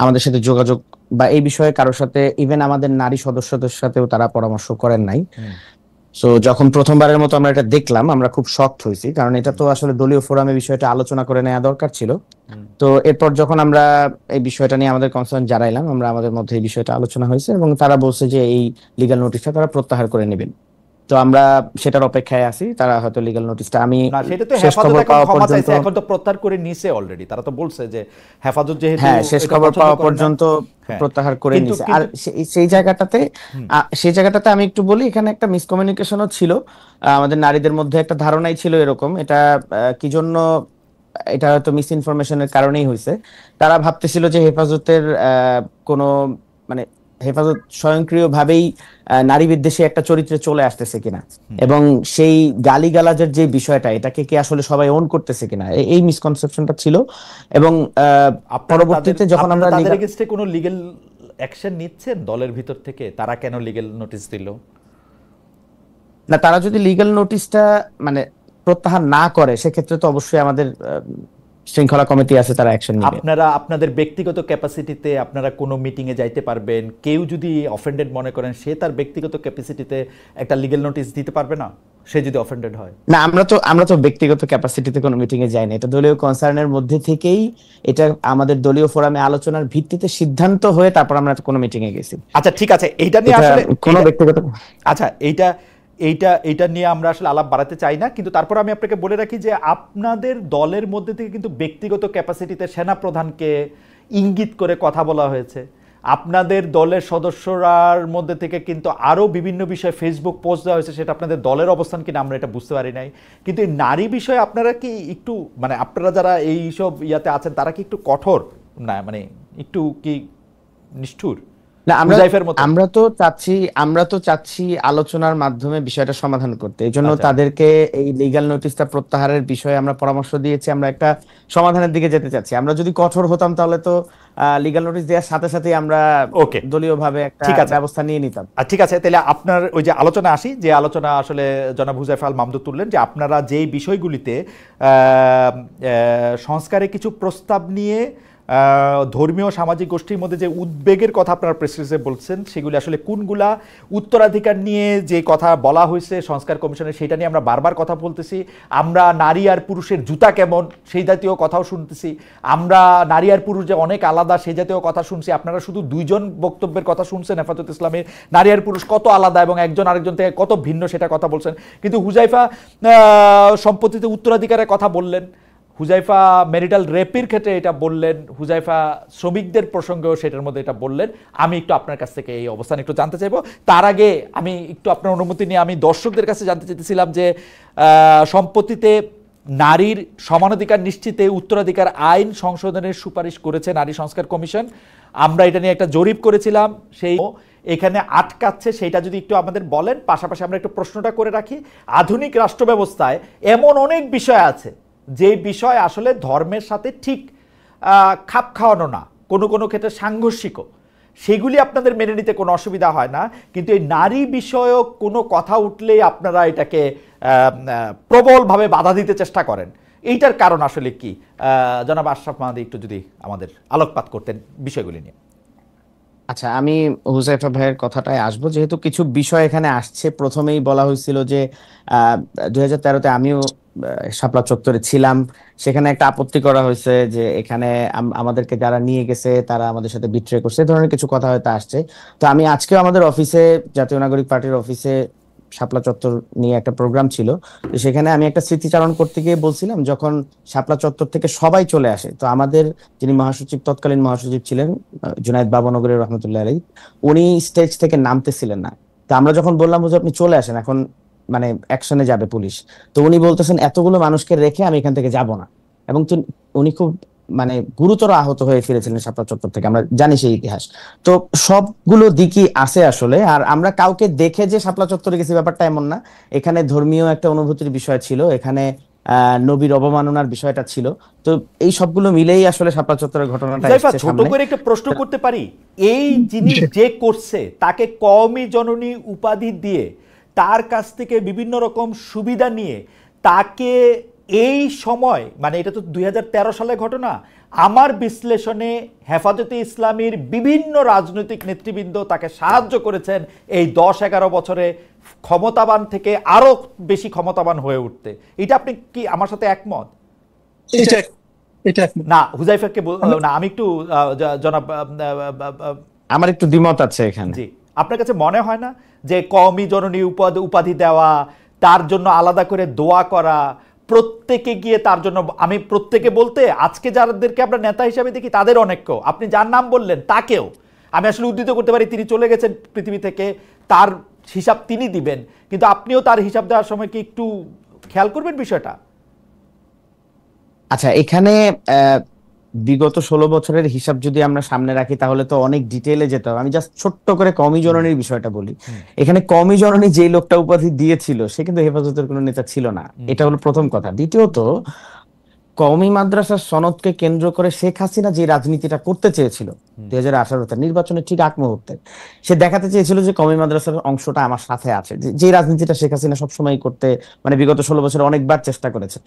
আমাদের সাথে যোগাযোগ বা এই বিষয়ে কারোর সাথে, ইভেন আমাদের নারী সদস্যদের সাথেও তারা পরামর্শ করেন নাই। সো যখন প্রথমবারের মতো আমরা এটা দেখলাম, আমরা খুব শকড হয়েছি, কারণ এটা তো আসলে দলীয় ফোরামে বিষয়টা আলোচনা করে নেওয়া দরকার ছিল। তো এরপর যখন আমরা এই বিষয়টা নিয়ে আমাদের কনসার্ন জানাইলাম, আমরা আমাদের মধ্যে এই বিষয়টা আলোচনা হয়েছে এবং তারা বলছে যে এই লিগ্যাল নোটিশটা তারা প্রত্যাহার করে নেবেন। তো আমরা সেটার অপেক্ষায় আছি, তারা হয়তো লিগ্যাল নোটিশটা, আমি না, সেটা তো শেষ হেফাজত খবর এখন পাওয়া ক্ষমা পর্যন্ত, চাইছে, এখন তো প্রত্যাহার করে নিছে অলরেডি। তারা তো বলছে যে হেফাজত যেহেতু হ্যাঁ, শেষ এটা খবর পছন্দ পাওয়া করে না। পর্যন্ত হ্যাঁ, প্রত্যাহার করে কিন্তু নিছে। আর সেই জায়গাটাতে, সেই জায়গাটাতে আমি একটু বলি, এখানে একটা মিসকমিউনিকেশনও ছিল। আমাদের নারীদের মধ্যে একটা ধারণাই ছিল এরকম, এটা কি জন্য, এটা হয়তো মিস ইনফরমেশনের কারণেই হয়েছে। তারা ভাবতেছিল যে হেফাজতের কোনো, মানে হেফাজত স্বয়ংক্রিয়ভাবেই নারী বিদ্বেষী একটা চরিত্রে চলে আসতেছে কিনা, এবং সেই গালিগালাজের যে বিষয়টা, এটাকে কি আসলে সবাই ওন করতেছে কিনা, এই মিসকনসেপশনটা ছিল। এবং পরবর্তীতে যখন আমরা তাদের এগেইনস্টে কোনো লিগ্যাল অ্যাকশন নিচ্ছেন দলের ভিতর থেকে? তারা কেন লিগ্যাল নোটিশ দিল না, তারা যদি লিগ্যাল নোটিশটা মানে প্রত্যাহার না করে, সেক্ষেত্রে তো অবশ্যই আমাদের শৃঙ্খলা কমিটি আছে, তারা অ্যাকশন নেবে। আপনারা আপনাদের ব্যক্তিগত ক্যাপাসিটিতে আপনারা কোনো মিটিংয়ে যাইতে পারবেন? কেউ যদি অফেন্ডেড মনে করেন, সে তার ব্যক্তিগত ক্যাপাসিটিতে একটা লিগ্যাল নোটিশ দিতে পারবে না, সে যদি অফেন্ডেড হয়? না, আমরা তো ব্যক্তিগত ক্যাপাসিটিতে কোনো মিটিং এ যাই না, এটা দলীয় কনসার্নের মধ্যে থেকেই, এটা আমাদের দলীয় ফোরামে আলোচনার ভিত্তিতে সিদ্ধান্ত হয়ে তারপর আমরা কোনো মিটিং এ গেছি। আচ্ছা, ঠিক আছে, এইটা নিয়ে আসলে কোনো ব্যক্তিগত, আচ্ছা, এইটা নিয়ে আমরা আসলে আলাপ বাড়াতে চাই না, কিন্তু তারপর আমি আপনাকে বলে রাখি যে আপনাদের দলের মধ্যে থেকে কিন্তু ব্যক্তিগত ক্যাপাসিটিতে সেনাপ্রধানকে ইঙ্গিত করে কথা বলা হয়েছে। আপনাদের দলের সদস্যরার মধ্যে থেকে কিন্তু আরও বিভিন্ন বিষয়ে ফেসবুক পোস্ট দেওয়া হয়েছে, সেটা আপনাদের দলের অবস্থান কিনা আমরা এটা বুঝতে পারি নাই। কিন্তু এই নারী বিষয়ে আপনারা কি একটু, মানে আপনারা যারা এই সব ইয়াতে আছেন, তারা কি একটু কঠোর না, মানে একটু কি নিষ্ঠুর? না, আমরা তো চাচ্ছি আলোচনার মাধ্যমে বিষয়টা সমাধান করতে। এই জন্য তাদেরকে এই লিগ্যাল নোটিশটা প্রত্যাহারের বিষয়ে আমরা পরামর্শ দিয়েছি, আমরা একটা সমাধানের দিকে যেতে চাচ্ছি। আমরা যদি কঠোর হতাম, তাহলে তো লিগ্যাল নোটিশ দেওয়ার সাথে সাথে আমরা দলীয়ভাবে একটা ব্যবস্থা নিয়ে নিতাম। ঠিক আছে, তাহলে আপনার ওই যে আলোচনা আসি, যে আলোচনা আসলে জনাব হুজাইফা আল মামদুদ তুললেন, যে আপনারা যেই বিষয়গুলিতে সংস্কারে কিছু প্রস্তাব নিয়ে ধর্মীয় সামাজিক গোষ্ঠীর মধ্যে যে উদ্বেগের কথা আপনারা প্রেসক্রিপশনে বলছেন, সেগুলি আসলে কোনগুলা? উত্তরাধিকার নিয়ে যে কথা বলা হয়েছে সংস্কার কমিশনের, সেটা নিয়ে আমরা বারবার কথা বলতেছি। আমরা নারী আর পুরুষের জুতা কেমন, সেই জাতীয় কথাও শুনতেছি। আমরা নারী আর পুরুষ যে অনেক আলাদা, সেই জাতীয় কথা শুনছি। আপনারা শুধু দুইজন বক্তব্যের কথা শুনছেন হেফাজত ইসলামের, নারী আর পুরুষ কত আলাদা এবং একজন আরেকজন থেকে কত ভিন্ন সেটা কথা বলছেন। কিন্তু হুজাইফা সম্পত্তিতে উত্তরাধিকারের কথা বললেন, হুজাইফা ম্যারিটাল রেপের ক্ষেত্রে এটা বললেন, হুজাইফা শ্রমিকদের প্রসঙ্গেও সেটার মধ্যে এটা বললেন। আমি একটু আপনার কাছ থেকে এই অবস্থান একটু জানতে চাইবো। তার আগে আমি একটু আপনার অনুমতি নিয়ে আমি দর্শকদের কাছে জানতে চাইতেছিলাম যে সম্পত্তিতে নারীর সমানাধিকার নিশ্চিতে উত্তরাধিকার আইন সংশোধনের সুপারিশ করেছে নারী সংস্কার কমিশন। আমরা এটা নিয়ে একটা জরিপ করেছিলাম, সেই এখানে আটকাচ্ছে, সেটা যদি একটু আমাদের বলেন। পাশাপাশি আমরা একটু প্রশ্নটা করে রাখি, আধুনিক রাষ্ট্র ব্যবস্থায় এমন অনেক বিষয় আছে যে বিষয় আসলে ধর্মের সাথে ঠিক খাপ খাওয়ানো না, কোনো কোনো ক্ষেত্রে সাংঘর্ষিকও, সেগুলি আপনাদের মেনে নিতে কোনো অসুবিধা হয় না। কিন্তু এই নারী বিষয়ক কোনো কথা উঠলেই আপনারা এটাকে প্রবলভাবে বাধা দিতে চেষ্টা করেন। এইটার কারণ আসলে কি? জনাব আশরাফ মাহমুদ একটু যদি আমাদের আলোকপাত করতেন বিষয়গুলি নিয়ে। আচ্ছা, আমি হুজাইফা ভাইয়ের কথাটায় আসবো। যেহেতু কিছু বিষয় এখানে আসছে, প্রথমেই বলা হয়েছিল যে 2013-তে আমিও শাপলা চত্বরে ছিলাম, সেখানে একটা আপত্তি করা হয়েছে যে এখানে আমাদেরকে যারা নিয়ে গেছে তারা আমাদের সাথে বিট্রে করছে, এই ধরনের কিছু কথা হয়তো আসছে। তো আমি আজকেও আমাদের অফিসে, জাতীয় নাগরিক পার্টির অফিসে শাপলা চত্বর নিয়ে একটা প্রোগ্রাম ছিল, তো সেখানে আমি একটা স্মৃতিচারণ করতে গিয়ে বলছিলাম, যখন শাপলা চত্বর থেকে সবাই চলে আসে, তো আমাদের যিনি মহাসচিব, তৎকালীন মহাসচিব ছিলেন জুনায়েদ বাবনগরের রহমতুল্লাহ আলাইহি, উনি স্টেজ থেকে নামতেছিলেন না। তো আমরা যখন বললাম যে আপনি চলে আসেন, এখন মানে অ্যাকশনে যাবে পুলিশ, তো উনি বলতেছেন এতগুলো মানুষকে রেখে আমি এখান থেকে যাব না। এবং উনি খুব মানে গুরুতর আহত হয়ে ফিরেছিলেন শাপলা চত্বর থেকে, আমরা জানি সেই ইতিহাস। তো সবগুলো দিকই আছে আসলে। আর আমরা কাউকে দেখে যে শাপলা চত্বরে গেছি ব্যাপারটা এমন না, এখানে ধর্মীয় একটা অনুভূতির বিষয় ছিল, এখানে নবীর অবমাননার বিষয়টা ছিল। তো এই সবগুলো মিলেই আসলে শাপলা চত্বরের ঘটনাটা এসেছে। ছোট করে একটা প্রশ্ন করতে পারি, এই জিনিস যে করছে তাকে কওমি জননী উপাধি দিয়ে তার কাছ থেকে বিভিন্ন রকম সুবিধা নিয়ে তাকে এই সময়, মানে এটা তো 2013 সালের ঘটনা, আমার বিশ্লেষণে হেফাজতে ইসলামীর বিভিন্ন রাজনৈতিক নেতৃবৃন্দ তাকে সাহায্য করেছেন এই 10-11 বছরে ক্ষমতাবান থেকে আরো বেশি ক্ষমতাবান হয়ে উঠতে। এটা আপনি কি আমার সাথে একমত? এটা না, হুজাইফাকে না, আমি একটু জনাব আমার একটু দ্বিমত আছে এখানে। জি, আপনার কাছে মনে হয় না যে কওমি জননী উপাধি দেওয়া, তার জন্য আলাদা করে দোয়া করা, প্রত্যেকে গিয়ে তার জন্য, আমি প্রত্যেকে বলতে আজকে যাদেরকে আমরা নেতা হিসাবে দেখি তাদের অনেককেও, আপনি যার নাম বললেন তাকেও আমি আসলে উদ্ধৃত করতে পারি, তিনি চলে গেছেন পৃথিবী থেকে, তার হিসাব তিনি দিবেন, কিন্তু আপনিও তার হিসাব দেওয়ার সময় কি একটু খেয়াল করবেন বিষয়টা? আচ্ছা, এখানে বিগত 16 বছরের হিসাব যদি আমরা সামনে রাখি তাহলে তো অনেক ডিটেইলে যেতে হবে। আমি জাস্ট ছোট্ট করে কওমি জননীর বিষয়টা বলি। এখানে কওমি জননী যেই লোকটা উপাধি দিয়েছিল সে কিন্তু হেফাজতের কোনো নেতা ছিল না, এটা হলো প্রথম কথা। দ্বিতীয়ত, কওমি মাদ্রাসার সনদকে কেন্দ্র করে শেখ হাসিনা যে রাজনীতিটা করতে চেয়েছিল 2018-তে নির্বাচনের ঠিক আগ মুহূর্তে, সে দেখাতে চেয়েছিল যে কওমি মাদ্রাসার অংশটা আমার সাথে আছে, যে রাজনীতিটা শেখ হাসিনা সবসময় করতে, মানে বিগত 16 বছরে অনেকবার চেষ্টা করেছে।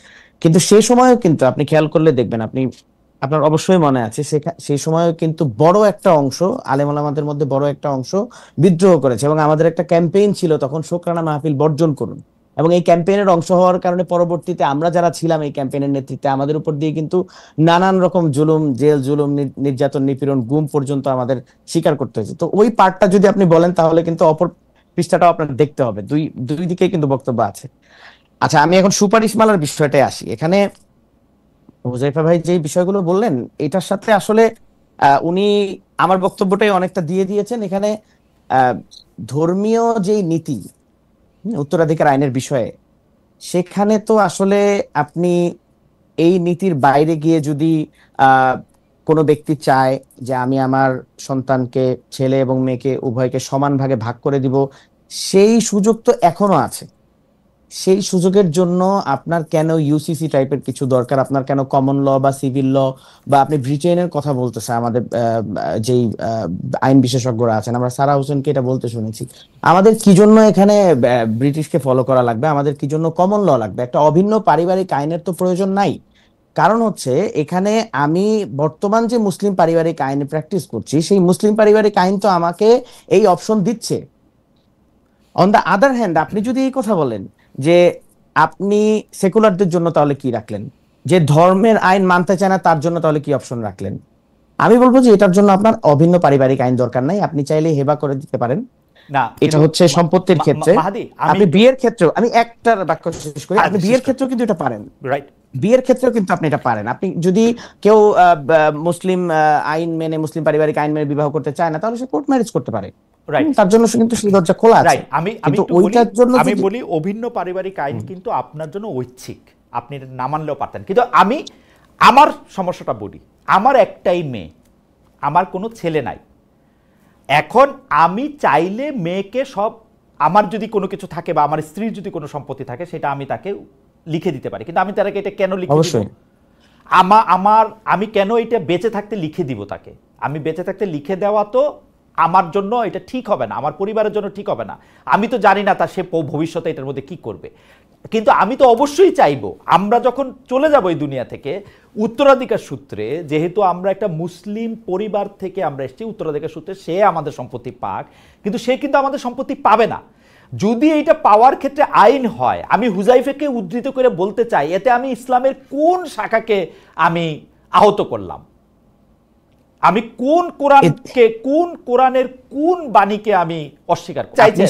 কিন্তু সেই সময়ও কিন্তু আপনি খেয়াল করলে দেখবেন, আপনার অবশ্যই মনে আছে, সেই সময়ও কিন্তু বড় একটা অংশ, আলেম ওলামাদের মধ্যে বড় একটা অংশ বিদ্রোহ করেছে, এবং আমাদের একটা ক্যাম্পেইন ছিল তখন, শুকরানা মাহফিল বর্জন করুন। এবং এই ক্যাম্পেইনের অংশ হওয়ার কারণে পরবর্তীতে আমরা যারা ছিলাম এই ক্যাম্পেইনের নেতৃত্বে, আমাদের উপর দিয়ে কিন্তু নানান রকম জুলুম, জেল জুলুম, নির্যাতন, নিপীড়ন, গুম পর্যন্ত আমাদের স্বীকার করতে হয়েছে। তো ওই পার্টটা যদি আপনি বলেন তাহলে কিন্তু অপর পৃষ্ঠাটাও আপনার দেখতে হবে, দুই দিকে কিন্তু বক্তব্য আছে। আচ্ছা, আমি এখন সুপারিশমালার বিষয়টায় আসি। এখানে হুজাইফা ভাই যে বিষয়গুলো বললেন এটার সাথে আসলে উনি আমার বক্তব্যটাই অনেকটা দিয়ে দিয়েছেন। এখানে ধর্মীয় যেই নীতি, উত্তরাধিকার আইনের বিষয়ে, সেখানে তো আসলে আপনি এই নীতির বাইরে গিয়ে যদি কোনো ব্যক্তি চায় যে আমি আমার সন্তানকে, ছেলে এবং মেয়েকে উভয়কে সমান ভাগে ভাগ করে দিব, সেই সুযোগ তো এখনো আছে। সেই সুযোগের জন্য আপনার কেন ইউসিসি টাইপের কিছু দরকার? আপনার কেন কমন ল বা সিভিল ল, বা আপনি ব্রিটেনের কথা বলতেছে আমাদের যেই আইন বিশেষজ্ঞরা আছেন, আমরা সারা হোসেনকে এটা বলতে শুনেছি, আমাদের কি জন্য এখানে ব্রিটিশকে ফলো করা লাগবে? আমাদের কি জন্য কমন ল লাগবে? একটা অভিন্ন পারিবারিক আইনের তো প্রয়োজন নাই। কারণ হচ্ছে এখানে আমি বর্তমান যে মুসলিম পারিবারিক আইনে প্র্যাকটিস করছি, সেই মুসলিম পারিবারিক আইন তো আমাকে এই অপশন দিচ্ছে। অন দ্য আদার হ্যান্ড, আপনি যদি এই কথা বলেন যে আপনি সেকুলারদের জন্য তাহলে কি রাখলেন, যে ধর্মের আইন মানতে চায় না তার জন্য তাহলে কি অপশন রাখলেন? আমি বলবো যে এটার জন্য আপনার অভিন্ন পারিবারিক আইন দরকার নাই, আপনি চাইলে হেবা করে দিতে পারেন। না, এটা হচ্ছে সম্পত্তির ক্ষেত্রে। আপনি বিয়ের ক্ষেত্রেও, আমি একটা বাক্য শেষ করি, আপনি বিয়ের ক্ষেত্রেও কিন্তু এটা পারেন, রাইট? বিয়ের ক্ষেত্রেও কিন্তু আপনি এটা পারেন। আপনি যদি কেউ মুসলিম আইন মেনে, মুসলিম পারিবারিক আইন মেনে বিবাহ করতে চায় না, তাহলে সে কোর্ট ম্যারেজ করতে পারে, তার জন্য কিন্তু সেই দরজা খোলা আছে। আমি বলি অভিন্ন পারিবারিক আইন কিন্তু আপনার জন্য ঐচ্ছিক, আপনি না মানলেও পারতেন। কিন্তু আমি আমার সমস্যাটা বলি, আমার একটাই মেয়ে, আমার কোনো ছেলে নাই। এখন আমি চাইলে মেয়েকে সব, আমার যদি কোনো কিছু থাকে বা আমার স্ত্রীর যদি কোনো সম্পত্তি থাকে, সেটা আমি তাকে লিখে দিতে পারি। কিন্তু আমি তাকে এটা কেন লিখে দিব? আমি কেন এটা বেঁচে থাকতে লিখে দিব তাকে? আমি বেঁচে থাকতে লিখে দেওয়া তো আমার জন্য এটা ঠিক হবে না, আমার পরিবারের জন্য ঠিক হবে না। আমি তো জানি না তার সে ভবিষ্যতে এটার মধ্যে কি করবে। কিন্তু আমি তো অবশ্যই চাইবো আমরা যখন চলে যাব এই দুনিয়া থেকে, উত্তরাধিকার সূত্রে, যেহেতু আমরা একটা মুসলিম পরিবার থেকে আমরা এসেছি, উত্তরাধিকার সূত্রে সে আমাদের সম্পত্তি পাক। কিন্তু সে কিন্তু আমাদের সম্পত্তি পাবে না যদি এইটা পাওয়ার ক্ষেত্রে আইন হয়। আমি হুজাইফাকে উদ্ধৃত করে বলতে চাই, এতে আমি ইসলামের কোন শাখাকে আমি আহত করলাম? আমি কোন কোরআনকে, কোন কোরআনের কোন বাণীকে আমি অস্বীকার চাইছেন?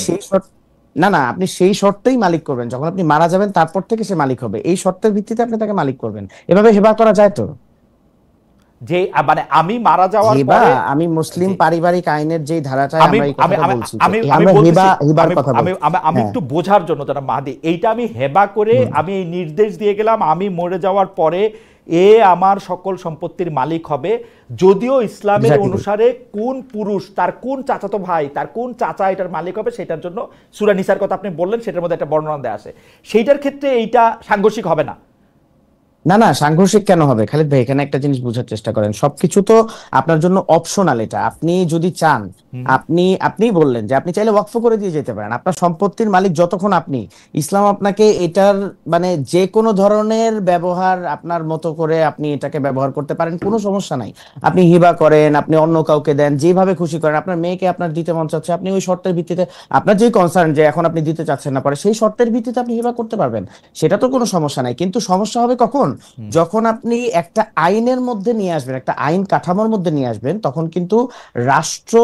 না, আপনি সেই শর্তেই মালিক করবেন, যখন আপনি মারা যাবেন তারপর থেকে সে মালিক হবে, এই শর্তের ভিত্তিতে আপনি তাকে মালিক করবেন। এভাবে হেবা করা যায় তো? যে মানে আমি মারা যাওয়ার পরে, আমি মুসলিম পারিবারিক আইনের যে ধারাটায় আমরা এই কথাটা বলছি, আমি একটু বোঝার জন্য যারা মাহাদি, এইটা আমি হেবা করে আমি এই নির্দেশ দিয়ে গেলাম, আমি মরে যাওয়ার পরে এ আমার সকল সম্পত্তির মালিক হবে। যদিও ইসলামের অনুসারে কোন পুরুষ, তার কোন চাচাতো ভাই, তার কোন চাচা এটার মালিক হবে, সেটার জন্য সূরা নিসার কথা আপনি বললেন, সেটার মধ্যে একটা বর্ণনা দেয়া আছে। সেইটার ক্ষেত্রে এইটা সাংঘর্ষিক হবে না। না না, সাংঘর্ষিক কেন হবে খালিদ ভাই? এখানে একটা জিনিস বোঝার চেষ্টা করেন, সবকিছু তো আপনার জন্য অপশনাল। এটা আপনি যদি চান, আপনিই বললেন যে আপনি চাইলে ওয়াকফ করে দিয়ে যেতে পারেন, আপনার সম্পত্তির মালিক যতক্ষণ আপনি। ইসলাম আপনাকে এটার মানে যে কোনো ধরনের ব্যবহার আপনার মতো করে আপনি এটাকে ব্যবহার করতে পারেন, কোনো সমস্যা নাই। আপনি হিবা করেন, আপনি অন্য কাউকে দেন, যেভাবে খুশি করেন। আপনার মেয়েকে আপনার দিতে মন চাচ্ছে, আপনি ওই শর্তের ভিত্তিতে, আপনার যে কনসার্ন যে এখন আপনি দিতে চাচ্ছেন না, পরে সেই শর্তের ভিত্তিতে আপনি হিবা করতে পারবেন, সেটা তো কোনো সমস্যা নাই। কিন্তু সমস্যা হবে কখন? যখন আপনি একটা আইনের মধ্যে নিয়ে আসবেন, একটা আইন কাঠামোর মধ্যে নিয়ে আসবেন, তখন কিন্তু রাষ্ট্র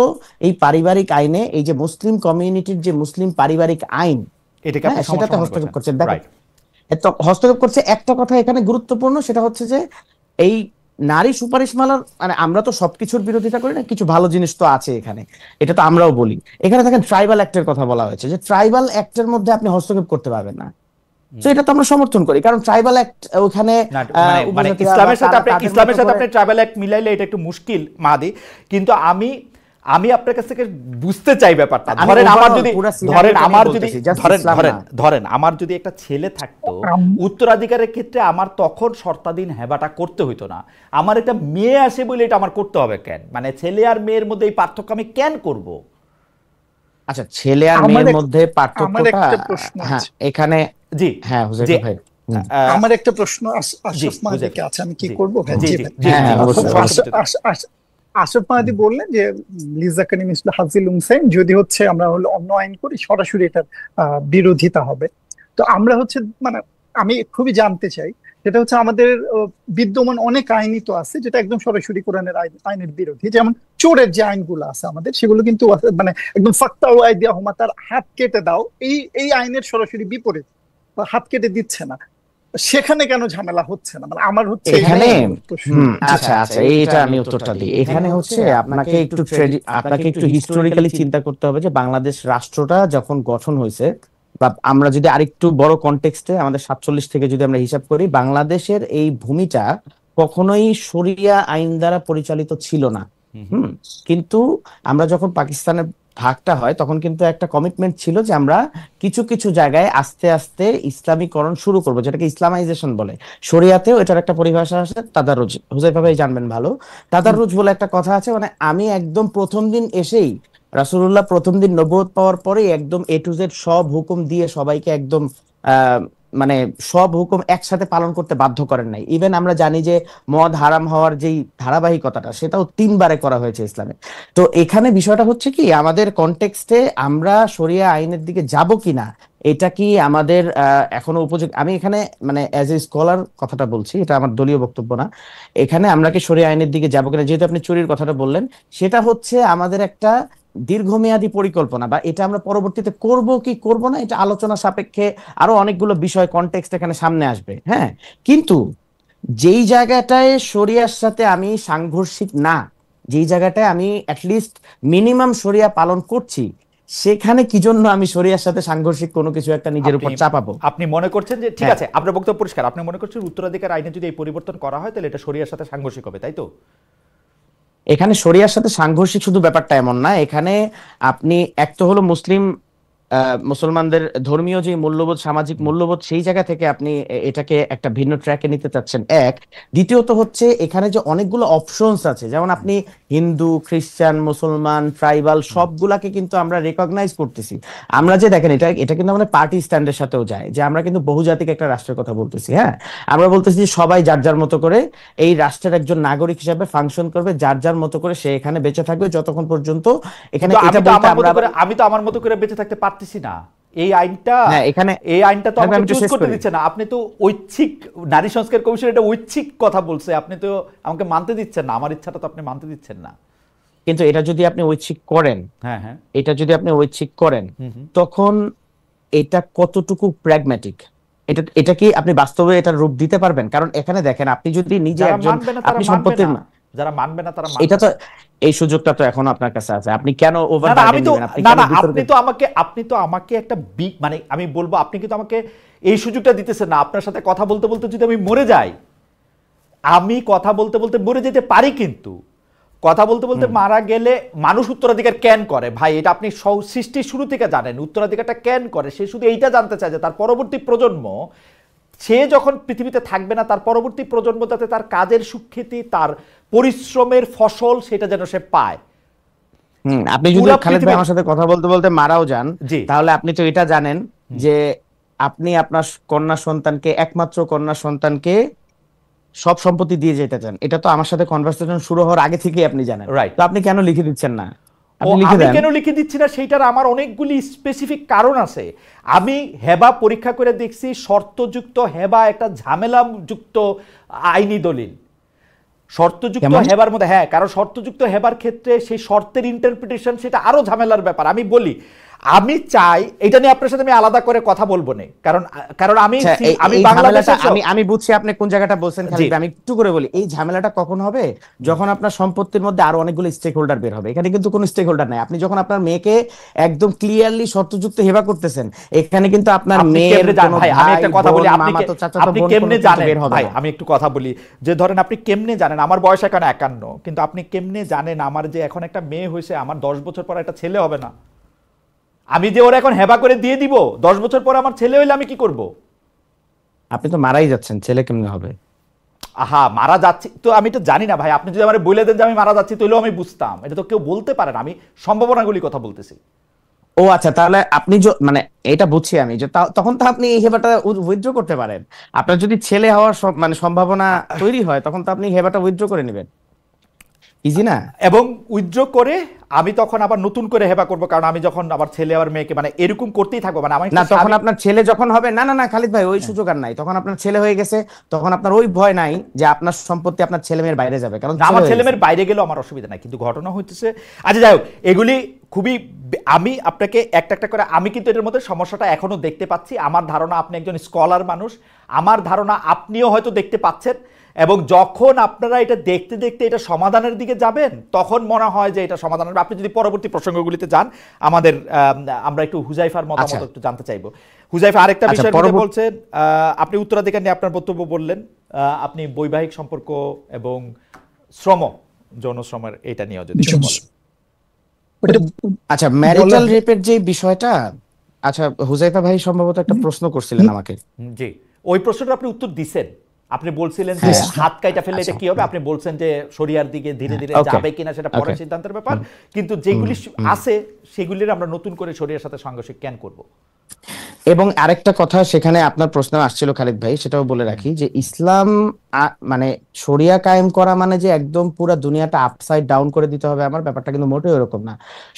এই পারিবারিক আইনে, এই যে মুসলিম কমিউনিটির যে মুসলিম পারিবারিক আইন, এটাকে আপনি সেটাতে সমস্যা মনে হস্তক্ষেপ করছেন, করছে। দেখেন, রাইট? তো হস্তক্ষেপ করছে। একটা কথা এখানে গুরুত্বপূর্ণ, সেটা হচ্ছে যে এই নারী সুপারিশমালার মানে আমরা তো সবকিছুর বিরোধিতা করি না, কিছু ভালো জিনিস তো আছে এখানে, এটা তো আমরাও বলি। এখানে দেখেন ট্রাইবাল অ্যাক্টের কথা বলা হয়েছে, যে ট্রাইবাল অ্যাক্টের মধ্যে আপনি হস্তক্ষেপ করতে পারবেন না। তো এটা তো আমরা সমর্থন করি, কারণ ট্রাইবাল অ্যাক্ট ওখানে মানে ইসলামের সাথে আপনি ট্রাইবাল অ্যাক্ট মিলাইলে এটা একটু মুশকিল মাহাদি। কিন্তু আমি আপনার কাছ থেকে বুঝতে চাই ব্যাপারটা। ধরেন আমার যদি একটা ছেলে থাকতো, উত্তরাধিকারের ক্ষেত্রে আমার তখন শর্তাধীন হেবাটা করতে হইতো না। আমার একটা মেয়ে আসে বলে এটা আমার করতে হবে কেন? মানে ছেলে আর মেয়ের মধ্যে এই পার্থক্য আমি কেন করব? আচ্ছা, ছেলে আর মেয়ের মধ্যে পার্থক্যটা, হ্যাঁ এখানে, জি হ্যাঁ হুজাইফা ভাই, আমার একটা প্রশ্ন আশরাফ মাহাদিকে আছে, আমি কি করবো ভাই? আশরাফ মাহাদি বললেন যে লিজাকানি মিসলু হাজিল উনসাইন, যদি হচ্ছে আমরা হলো অন্য আইন করি সরাসরি এটার বিরোধিতা হবে। তো আমরা হচ্ছে মানে আমি খুবই জানতে চাই, যেটা হচ্ছে আমাদের বিদ্যমান অনেক আইনই তো আছে যেটা একদম সরাসরি কোরআনের আইনের বিরোধী। যেমন চোরের যে আইনগুলো আছে আমাদের, সেগুলো কিন্তু মানে একদম ফাক্তাউ আইদিয়াহুমা, তার হাত কেটে দাও, এই আইনের সরাসরি বিপরীত, হাত কেটে দিচ্ছে না। সেখানে কেন ঝামেলা হচ্ছে না? মানে আমার হচ্ছে এখানে আচ্ছা আচ্ছা, এইটা আমি উত্তরটা দিই। এখানে হচ্ছে আপনাকে একটু হিস্টোরিক্যালি চিন্তা করতে হবে যে বাংলাদেশ রাষ্ট্রটা যখন গঠন হয়েছে, বা আমরা যদি আরেকটু বড় কনটেক্সটে আমাদের 47 থেকে যদি আমরা হিসাব করি, বাংলাদেশের এই ভূমিটা কখনোই শরিয়া আইন দ্বারা পরিচালিত ছিল না। কিন্তু আমরা যখন পাকিস্তানের ভাগটা হয়, তখন কিন্তু একটা কমিটমেন্ট ছিল যে আমরা কিছু কিছু জায়গায় আস্তে আস্তে ইসলামীকরণ শুরু করবো, যেটাকে ইসলামাইজেশন বলে। শরিয়াতেও এটার একটা পরিভাষা আছে, তাদাররুজ। হুজাইফা ভাই জানবেন ভালো, তাদাররুজ বলে একটা কথা আছে। মানে আমি একদম প্রথম দিন এসেই, রাসূলুল্লাহ প্রথম দিন নবুয়ত পাওয়ার পরে একদম এ টু জেড সব হুকুম দিয়ে সবাইকে একদম মানে সব হুকুম একসাথে পালন করতে বাধ্য করেন নাই। ইভেন আমরা জানি যে মদ হারাম হওয়ার যেই ধারাবাহিকতাটা, সেটাও 3 বারে করা হয়েছে ইসলামে। তো এখানে বিষয়টা হচ্ছে কি, আমাদের কনটেক্সটে আমরা শরিয়া আইনের দিকে যাব কিনা, এটা কি আমাদের এখনো উপযোগী? আমি এখানে মানে অ্যাজ এ স্কলার কথাটা বলছি, এটা আমার দলীয় বক্তব্য না। এখানে আমরা কি শরিয়া আইনের দিকে যাব কিনা, যেহেতু আপনি চুরির কথাটা বললেন, সেটা হচ্ছে আমাদের একটা দীর্ঘমেয়াদী পরিকল্পনা, বা এটা আমরা পরবর্তীতে করব কি করব না, এটা আলোচনা সাপেক্ষে আরো অনেকগুলো বিষয় কনটেক্সট এখানে সামনে আসবে। হ্যাঁ, কিন্তু যেই জায়গাটায় শরিয়ার সাথে আমি সাংঘর্ষিক না, যেই জায়গাটায় আমি অ্যাটলিস্ট মিনিমাম শরিয়া পালন করছি, সেখানে কি জন্য আমি শরিয়ার সাথে সাংঘর্ষিক কোনো কিছু একটা নিজের উপর চাপাবো? আপনি মনে করছেন যে ঠিক আছে, আপনার বক্তব্য পরিষ্কার, আপনি মনে করছেন উত্তরাধিকার আইনে যদি এই পরিবর্তন করা হয় তাহলে এটা শরিয়ার সাথে সাংঘর্ষিক হবে, তাই তো? এখানে শরিয়ার সাথে সাংঘর্ষিক শুধু ব্যাপারটা এমন না। এখানে আপনি এক তো হলো মুসলমানদের ধর্মীয় যে মূল্যবোধ, সামাজিক মূল্যবোধ, সেই জায়গা থেকে আপনি এটাকে একটা ভিন্ন ট্র্যাকে নিতে চাচ্ছেন, এক। দ্বিতীয়ত হচ্ছে এখানে যে অনেকগুলো অপশনস আছে, যেমন আপনি হিন্দু, খ্রিস্টান, মুসলমান, ট্রাইবাল সবগুলাকে কিন্তু আমরা রেকগনাইজ করতেছি। আমরা যে দেখেন, এটা কিন্তু আমাদের পার্টি স্ট্যান্ডের সাথেও যায়, যে আমরা কিন্তু বহুজাতিক একটা রাষ্ট্রের কথা বলতেছি। হ্যাঁ, আমরা বলতেছি যে সবাই যার যার মতো করে এই রাষ্ট্রের একজন নাগরিক হিসেবে ফাংশন করবে, যার যার মতো করে সে এখানে বেঁচে থাকবে যতক্ষণ পর্যন্ত এখানে। আমি তো আমার মতো করে বেঁচে থাকতে পারতেছি না। এই আইনটা তো আমাকে চুজ করতে দিচ্ছে না। আপনি তো ঐচ্ছিক, নারী সংস্কার কমিশন এটা ঐচ্ছিক কথা বলছে, আপনি তো আমাকে মানতে দিচ্ছেন না, আমার ইচ্ছাটা তো আপনি মানতে দিচ্ছেন না। কিন্তু এটা যদি আপনি ঐচ্ছিক করেন, এটা যদি আপনি ঐচ্ছিক করেন, তখন এটা কতটুকু প্র্যাগম্যাটিক, এটা কি আপনি বাস্তবে এটার রূপ দিতে পারবেন? কারণ এখানে দেখেন, আপনি যদি নিজে একজন, আপনি সম্পত্তির, যারা মানবে না তারা, এটা তো এই সুযোগটা তো এখন আপনার কাছে আছে, আপনি কেন আপনি তো আমাকে একটা মানে আমি বলবো, আপনি কিন্তু আমাকে এই সুযোগটা দিতেছেন না। আপনার সাথে কথা বলতে বলতে যদি আমি মরে যাই, আমি কথা বলতে বলতে মরে যেতে পারি, কিন্তু কথা বলতে বলতে মারা গেলে মানুষ উত্তরাধিকার কেন করে ভাই? এটা আপনি সৃষ্টির শুরু থেকে জানেন, উত্তরাধিকারটা কেন করে। সে শুধু এইটা জানতে চায় যে তার পরবর্তী প্রজন্ম সে যখন পৃথিবীতে থাকবে না, তার পরবর্তী প্রজন্ম যাতে তার কাজের সুখ্যাতি, তার পরিশ্রমের ফসল সেটা যেন সে পায়। আপনি যদি খালেদ ভাই আমার সাথে কথা বলতে বলতে মারাও যান, তাহলে আপনি তো এটা জানেন যে আপনি আপনার কন্যা সন্তানকে, একমাত্র কন্যা সন্তানকে সব সম্পত্তি দিয়ে যেতে চান। এটা তো আমার সাথে কনভারসেশন শুরু হওয়ার আগে থেকেই আপনি জানেন, তো আপনি কেন লিখে দিচ্ছেন না? আমি কেন লিখে দিচ্ছি না সেইটার আমার অনেকগুলি স্পেসিফিক কারণ আছে। আমি হেবা পরীক্ষা করে দেখছি, শর্তযুক্ত হেবা একটা ঝামেলাযুক্ত আইনি দলিল। শর্তযুক্ত হেবার মধ্যে, হ্যাঁ, কারণ শর্তযুক্ত হেবার ক্ষেত্রে সেই শর্তের ইন্টারপ্রিটেশন সেটা আরো ঝামেলার ব্যাপার। আমি বলি, আমি চাই এটা নিয়ে আপনার সাথে আমি আলাদা করে কথা বলবো না, কারণ আমি বাংলাদেশে আমি বুঝছি আপনি কোন জায়গাটা বলছেন খালিদ। আমি একটু করে বলি, এই ঝামেলাটা কখন হবে? যখন আপনার সম্পত্তির মধ্যে আরো অনেকগুলো স্টেক হোল্ডার বের হবে। এখানে কিন্তু কোনো স্টেক হোল্ডার নাই। আপনি যখন আপনার মেয়েকে একদম ক্লিয়ারলি শর্তযুক্ত হেবা করতেছেন, এখানে কিন্তু আপনার মেয়ের কোনো ভাই, আমি একটা কথা বলি, আপনি কেমনে জানেন ভাই? আমি একটু কথা বলি যে ধরেন আপনি কেমনে জানেন আমার বয়স এখন 51, কিন্তু আপনি কেমনে জানেন আমার যে এখন একটা মেয়ে হয়েছে, আমার 10 বছর পর একটা ছেলে হবে না? আমি যে ওরা এখন হেবা করে দিয়ে দিব, 10 বছর পর আমার ছেলে হইলে আমি কি করব? আপনি তো মারাই যাচ্ছেন, ছেলে কেমনে হবে? আহা, মারা যাচ্ছি তো আমি তো জানি না ভাই। আপনি যদি আমার বলে দেন যে আমি মারা যাচ্ছি, তাহলেও আমি বুঝতাম। এটা তো কেউ বলতে পারে না, আমি সম্ভাবনাগুলি কথা বলতেছি। ও আচ্ছা, তাহলে আপনি মানে এটা বুঝছি আমি যে তখন তো আপনি এই হেবাটা উইথড্র করতে পারেন। আপনার যদি ছেলে হওয়ার মানে সম্ভাবনা তৈরি হয়, তখন তো আপনি হেবাটা উইথড্র করে নেবেন, ইজি না? এবং উইথড্র করে আমি তখন আবার নতুন করে হেবা করব, কারণ আমি যখন আবার ছেলে আবার মেয়েকে মানে এরকম করতেই থাকবো। মানে আমি না, তখন আপনার ছেলে যখন হবে, না না না খালিদ ভাই, ওই সুযোগ আর নাই। তখন আপনার ছেলে হয়ে গেছে, তখন আপনার ওই ভয় নাই যে আপনার সম্পত্তি আপনার ছেলে মেয়ের বাইরে যাবে, কারণ আমার ছেলে মেয়ের বাইরে গেলেও আমার অসুবিধা নাই। কিন্তু ঘটনা হচ্ছে, আচ্ছা যাই হোক, এগুলি খুবই, আমি আপনাকে একটা একটা করে, আমি কিন্তু এটার মধ্যে সমস্যাটা এখনো দেখতে পাচ্ছি। আমার ধারণা আপনি একজন স্কলার মানুষ, আমার ধারণা আপনিও হয়তো দেখতে পাচ্ছেন। এবং যখন আপনারা এটা দেখতে দেখতে এটা সমাধানের দিকে যাবেন, তখন মনে হয় যে এটা সমাধানের। আপনি যদি পরবর্তী প্রসঙ্গগুলিতে যান, আমরা একটু হুজাইফার মতামত একটু জানতে চাইবো। হুজাইফা আরেকটা বিষয় বলছেন, আপনি উত্তরাধিকার নিয়ে আপনার বক্তব্য বললেন, আপনি বৈবাহিক সম্পর্ক এবং শ্রম, যৌন শ্রমের এটা নিয়ে যদি বলেন। আচ্ছা, ম্যারিটাল রেপের যে বিষয়টা, আচ্ছা হুজাইফা ভাই সম্ভবত একটা প্রশ্ন করছিলেন আমাকে। জি, ওই প্রশ্নটা আপনি উত্তর দিছেন। আপনি বলছিলেন যে হাত কাইটা ফেললে এটা কি হবে, আপনি বলছেন যে শরিয়ার দিকে ধীরে ধীরে যাবে কিনা সেটা পরের সিদ্ধান্তের ব্যাপার, কিন্তু যেগুলি আছে সেগুলির আমরা নতুন করে শরিয়ার সাথে সাংঘর্ষিক কেন করব? এবং আরেকটা কথা সেখানে আপনার প্রশ্ন আসছিল খালিদ ভাই, সেটাও বলে রাখি যে ইসলাম মানে শরিয়া কায়েম করা মানে যে একদম পুরো দুনিয়াটা আপসাইড ডাউন করে দিতে হবে, আমার ব্যাপারটা কিন্তু মোটেও এরকম না।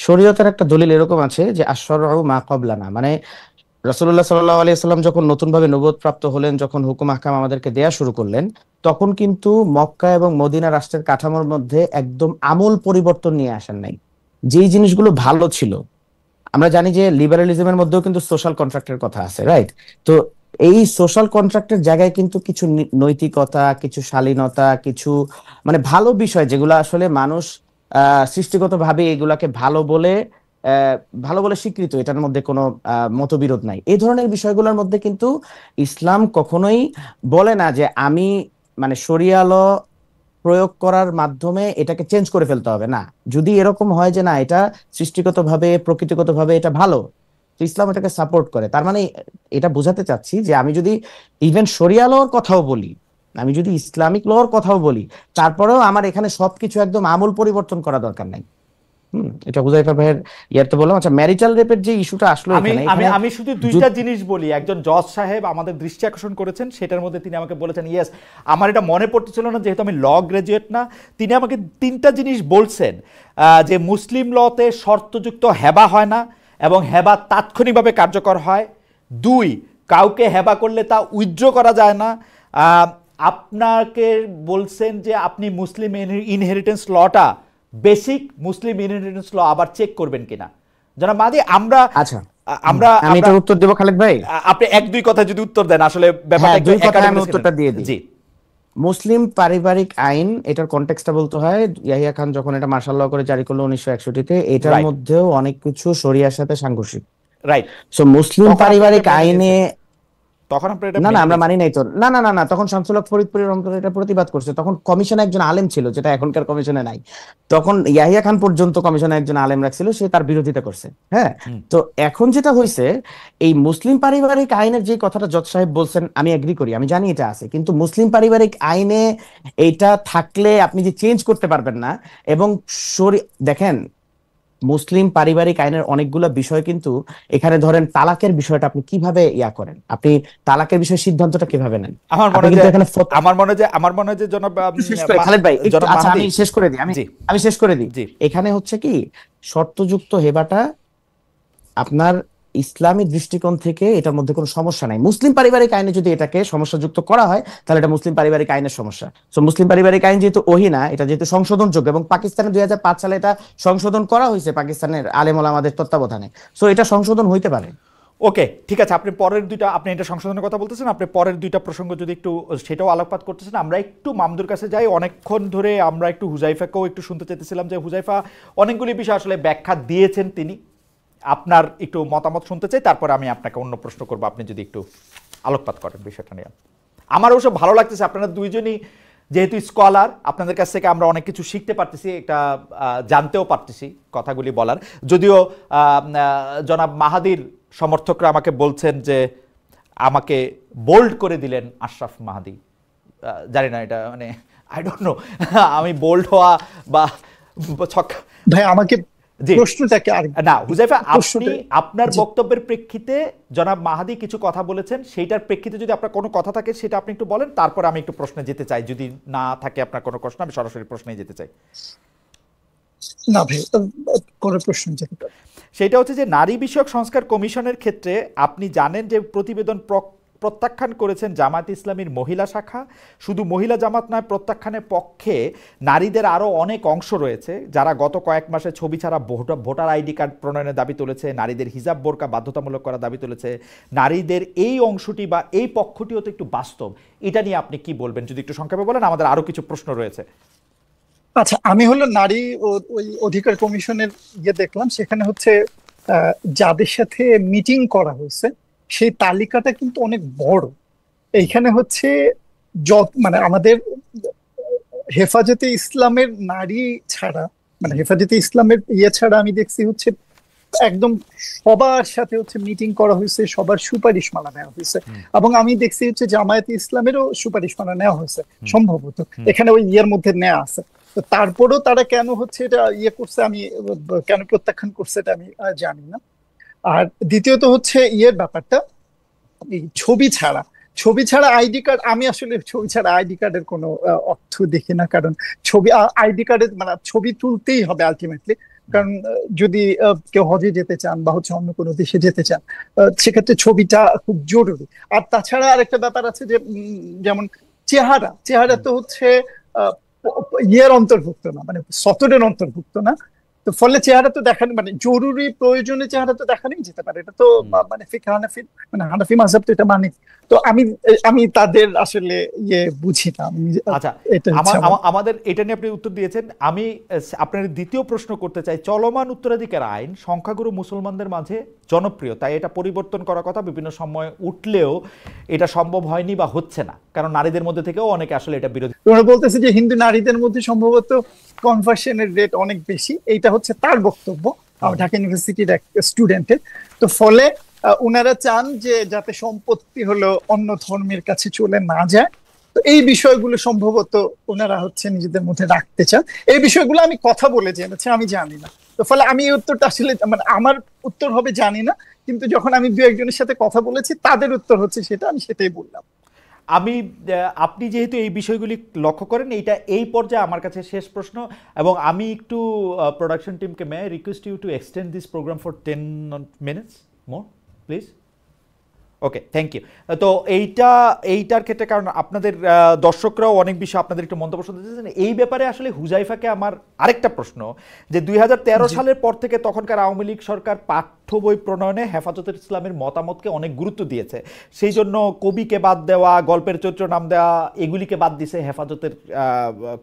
শরীয়তের একটা দলিল এরকম আছে যে আশ-শারউ মা ক্বাবলানা, মানে রাসূলুল্লাহ সাল্লাল্লাহু আলাইহি ওয়াসাল্লাম যখন নতুনভাবে নবুয়ত প্রাপ্ত হলেন, যখন হুকুম আহকাম আমাদেরকে দেয়া শুরু করলেন, তখন কিন্তু মক্কা এবং মদিনা রাষ্ট্রের কাঠামোর মধ্যে একদম আমূল পরিবর্তন নিয়ে আসেন নাই। যেই জিনিসগুলো ভালো ছিল, আমরা জানি যে লিবারালিজমের মধ্যেও কিন্তু সোশ্যাল কন্ট্রাক্টের কথা আছে, রাইট? তো এই সোশ্যাল কন্ট্রাক্টের জায়গায় কিন্তু কিছু নৈতিকতা, কিছু শালীনতা, কিছু মানে ভালো বিষয় যেগুলো আসলে মানুষ সৃষ্টিগতভাবে এগুলাকে ভালো বলে স্বীকৃত, এটার মধ্যে কোনো মতবিরোধ নাই। এই ধরনের বিষয়গুলোর মধ্যে কিন্তু ইসলাম কখনোই বলে না যে আমি মানে শরিয়া ল প্রয়োগ করার মাধ্যমে এটাকে চেঞ্জ করে ফেলতে হবে। না, যদি এরকম হয় যে না এটা সৃষ্টিগতভাবে প্রকৃতিগতভাবে এটা ভালো, তো ইসলাম এটাকে সাপোর্ট করে। তার মানে এটা বোঝাতে চাচ্ছি যে আমি যদি ইভেন শরিয়া লর কথাও বলি, আমি যদি ইসলামিক লর কথাও বলি, তারপরেও আমার এখানে সবকিছু একদম আমূল পরিবর্তন করা দরকার নাই। এটা হুজাইফা ভাইয়ের ইয়ারতে বললাম। আচ্ছা, ম্যারিটাল রেপের যে ইস্যুটা আসলো এখানে, আমি শুধু দুইটা জিনিস বলি। একজন জজ সাহেব আমাদের দৃষ্টি আকর্ষণ করেছেন, সেটার মধ্যে তিনি আমাকে বলেছেন, ইয়েস, আমার এটা মনে পড়তেছিল না যেহেতু আমি ল গ্রাজুয়েট না। তিনি আমাকে 3টা জিনিস বলছেন, যে মুসলিম লতে শর্তযুক্ত হেবা হয় না এবং হেবা তাৎক্ষণিকভাবে কার্যকর হয়। 2, কাউকে হেবা করলে তা উইথড্র করা যায় না। আপনাকে বলছেন যে আপনি মুসলিম ইনহেরিটেন্স লটা, বেসিক মুসলিম ইনহেরিটেন্স ল আবার চেক করবেন কিনা। জনাব মাদি, আমি এটার উত্তর দেব খালেদ ভাই। আপনি 1-2 কথা যদি উত্তর দেন, আসলে ব্যাপারটা একটু আমি উত্তরটা দিয়ে দিই। জি, মুসলিম পারিবারিক আইন, এটার কনটেক্সটটা বলতে হয়, ইয়াহিয়া খান যখন এটা মার্শাল ল করে জারি করলো 1961-তে, এটার মধ্যেও অনেক কিছু শরিয়ার সাথে সাংঘর্ষিক, রাইট? সো মুসলিম পারিবারিক আইনে তখন আপনারা এটা না না মেনে আমরা নিয়েছেন? মানি নাই তো, না না না না, তখন শামসুল হক ফরিদপুরি রহমতুল্লাহ এটা প্রতিবাদ করছে, তখন কমিশনে একজন আলেম ছিল যেটা এখনকার কমিশনে নাই, তখন ইয়াহিয়া খান পর্যন্ত কমিশনে একজন আলেম রাখছিল, সে তার বিরোধিতা করছে। হ্যাঁ, হুম। তো এখন যেটা হয়েছে, এই মুসলিম পারিবারিক আইনের যে কথাটা জজ সাহেব বলছেন আমি এগ্রি করি, আমি জানি এটা আছে, কিন্তু মুসলিম পারিবারিক আইনে এইটা থাকলে আপনি যে চেঞ্জ করতে পারবেন না। এবং দেখেন, মুসলিম পারিবারিক আইনের অনেকগুলো বিষয় কিন্তু এখানে, ধরেন তালাকের বিষয়টা আপনি কিভাবে করেন, আপনি তালাকের বিষয়ে সিদ্ধান্তটা কিভাবে নেন? আমার মনে আপনি হয় কিন্তু যে এখানে আমার মনে হয় যে জনাব একটু শেষ করে খালেদ ভাই, একটু জনাব আচ্ছা আমি মাহাদি। শেষ করে দিই, জি আমি শেষ করে দিই। জি। এখানে হচ্ছে কি, শর্তযুক্ত হেবাটা আপনার ইসলামী দৃষ্টিকোণ থেকে এটার মধ্যে কোনো সমস্যা নাই। মুসলিম পারিবারিক আইনে যদি এটাকে সমস্যাযুক্ত করা হয় তাহলে এটা মুসলিম পারিবারিক আইনের সমস্যা। তো মুসলিম পারিবারিক আইন যেহেতু ওহি না, এটা যেহেতু সংশোধনযোগ্য, এবং পাকিস্তানে 2005 সালে এটা সংশোধন করা হয়েছে পাকিস্তানের আলেম ওলামাদের তত্ত্বাবধানে, সো এটা সংশোধন হইতে পারে। ওকে, ঠিক আছে। আপনি পরের দুইটা, আপনি এটা সংশোধনের কথা বলতেছেন, আপনি পরের দুইটা প্রসঙ্গ যদি একটু সেটাও আলোকপাত করতেছেন। আমরা একটু মামদুর কাছে যাই। অনেকক্ষণ ধরে আমরা একটু হুজাইফাকেও একটু শুনতে চাইতেছিলাম যে হুজাইফা অনেকগুলি বিষয় আসলে ব্যাখ্যা দিয়েছেন, তিনি আপনার একটু মতামত শুনতে চাই, তারপর আমি আপনাকে অন্য প্রশ্ন করবো, আপনি যদি একটু আলোকপাত করেন বিষয়টা নিয়ে। আমার অবশ্য ভালো লাগতেছে, আপনারা দুইজনই যেহেতু স্কলার, আপনাদের কাছ থেকে আমরা অনেক কিছু শিখতে পারতেছি, একটা জানতেও পারতেছি কথাগুলি বলার। যদিও জনাব মাহাদির সমর্থকরা আমাকে বলছেন যে আমাকে বোল্ড করে দিলেন আশরাফ মাহাদি, জানি না এটা মানে আই ডোন্ট নো আমি বোল্ড হওয়া বা ভাই আমাকে জি প্রশ্নটাকে আর না হুজাইফা, আপনি প্রশ্নটা আপনার জি। বক্তব্যের প্রেক্ষিতে জনাব মাহাদি কিছু কথা বলেছেন, সেইটার প্রেক্ষিতে যদি আপনার কোনো কথা থাকে সেটা আপনি একটু বলেন, তারপর আমি একটু প্রশ্নে যেতে চাই। যদি না থাকে আপনার কোনো প্রশ্ন, আমি সরাসরি প্রশ্নে যেতে চাই। না ভাই, কোনো প্রশ্ন যেতে পারে। সেটা হচ্ছে যে নারী বিষয়ক সংস্কার কমিশনের ক্ষেত্রে আপনি জানেন যে প্রতিবেদন প্রত্যাখ্যান করেছেন জামায়াত ইসলামীর মহিলা শাখা। শুধু মহিলা জামাত নয়, প্রত্যাখ্যানের পক্ষে নারীদের আরও অনেক অংশ রয়েছে যারা গত কয়েক মাসে ছবি ছাড়া ভোটার আইডি কার্ড প্রণয়নের দাবি তুলেছে, নারীদের হিজাব বোরকা বাধ্যতামূলক করার দাবি তুলেছে। নারীদের এই অংশটি বা এই পক্ষটিও তো একটু বাস্তব, এটা নিয়ে আপনি কি বলবেন যদি একটু সংক্ষেপে বলেন? আমাদের আরও কিছু প্রশ্ন রয়েছে। আচ্ছা, আমি হলো নারী ওই অধিকার কমিশনের দেখলাম, সেখানে হচ্ছে যাদের সাথে মিটিং করা হয়েছে সেই তালিকাটা কিন্তু অনেক বড়। এইখানে হচ্ছে মানে আমাদের হেফাজতে ইসলামের নারী ছাড়া, মানে হেফাজতে ইসলামের ছাড়া আমি দেখছি হচ্ছে একদম সবার সাথে হচ্ছে মিটিং করা হয়েছে, সবার সুপারিশমালা নেওয়া হয়েছে, এবং আমি দেখছি হচ্ছে জামায়াতে ইসলামেরও সুপারিশমালা নেওয়া হয়েছে সম্ভবত, এখানে ওই মধ্যে নেওয়া আছে। তো তারপরেও তারা কেন হচ্ছে এটা করছে, আমি কেন প্রত্যাখ্যান করছে এটা আমি জানি না। আর দ্বিতীয়ত হচ্ছে ব্যাপারটা, এই ছবি ছাড়া আইডি কার্ড, আমি আসলে ছবি ছাড়া আইডি কার্ডের কোনো অর্থ দেখি না, কারণ ছবি আইডি কার্ডের মানে ছবি তুলতেই হবে আলটিমেটলি। কারণ যদি কেউ হজে যেতে চান বা হচ্ছে অন্য কোনো দেশে যেতে চান, সেক্ষেত্রে ছবিটা খুব জরুরি। আর তাছাড়া আরেকটা ব্যাপার আছে যে যেমন চেহারা তো হচ্ছে অন্তর্ভুক্ত না, মানে সতরের অন্তর্ভুক্ত না। তো ফলে চেহারা তো দেখানো, মানে জরুরি প্রয়োজনে চেহারা তো দেখানোই যেতে পারে, এটা তো মানে ফিকহ হানাফি, মানে হানাফি মাযহাব তো এটা মানে। তো আমি তাদের আসলে বুঝি না। আচ্ছা, আমাদের এটা নিয়ে আপনি উত্তর দিয়েছেন। আমি আপনার দ্বিতীয় প্রশ্ন করতে চাই। চলমান উত্তরাধিকার আইন সংখ্যাগুরু মুসলমানদের মাঝে জনপ্রিয়, তাই এটা পরিবর্তন করার কথা বিভিন্ন সময় উঠলেও এটা সম্ভব হয়নি বা হচ্ছে না, কারণ নারীদের মধ্যে থেকেও অনেকে আসলে এটা বিরোধী। তোমরা বলতেছে যে হিন্দু নারীদের মধ্যে সম্ভবত কনভার্সনের রেট অনেক বেশি, এইটা হচ্ছে তার বক্তব্য, ঢাকা ইউনিভার্সিটির এক স্টুডেন্টের। তো ফলে ওনারা চান যে যাতে সম্পত্তি হলো অন্য ধর্মের কাছে চলে না যায়। তো এই বিষয়গুলো সম্ভবত ওনারা হচ্ছে নিজেদের মধ্যে রাখতে চান। এই বিষয়গুলো আমি কথা বলে জেনেছি, আমি জানি না। তো ফলে আমি এই উত্তরটা আসলে, মানে আমার উত্তর হবে জানি না, কিন্তু যখন আমি দু একজনের সাথে কথা বলেছি তাদের উত্তর হচ্ছে সেটা, আমি সেটাই বললাম। আপনি যেহেতু এই বিষয়গুলি লক্ষ্য করেন, এইটা এই পর্যায়ে আমার কাছে শেষ প্রশ্ন, এবং আমি একটু প্রোডাকশন টিমকে may request you to extend this programme for 10 minutes more please. Okay, thank you. তো এইটার ক্ষেত্রে, কারণ আপনাদের দর্শকরাও অনেক বিষয় আপনাদের একটু মন্তব্য শুনতে চাইছেন এই ব্যাপারে। আসলে হুজাইফাকে আমার আরেকটা প্রশ্ন, যে 2013 সালের পর থেকে তখনকার আওয়ামী লীগ সরকার পাঠ্য বই প্রণয়নে হেফাজতে ইসলামের মতামতকে অনেক গুরুত্ব দিয়েছে। সেই জন্য কবিকে বাদ দেওয়া, গল্পের চরিত্র নাম দেওয়া, এগুলিকে বাদ দিছে হেফাজতের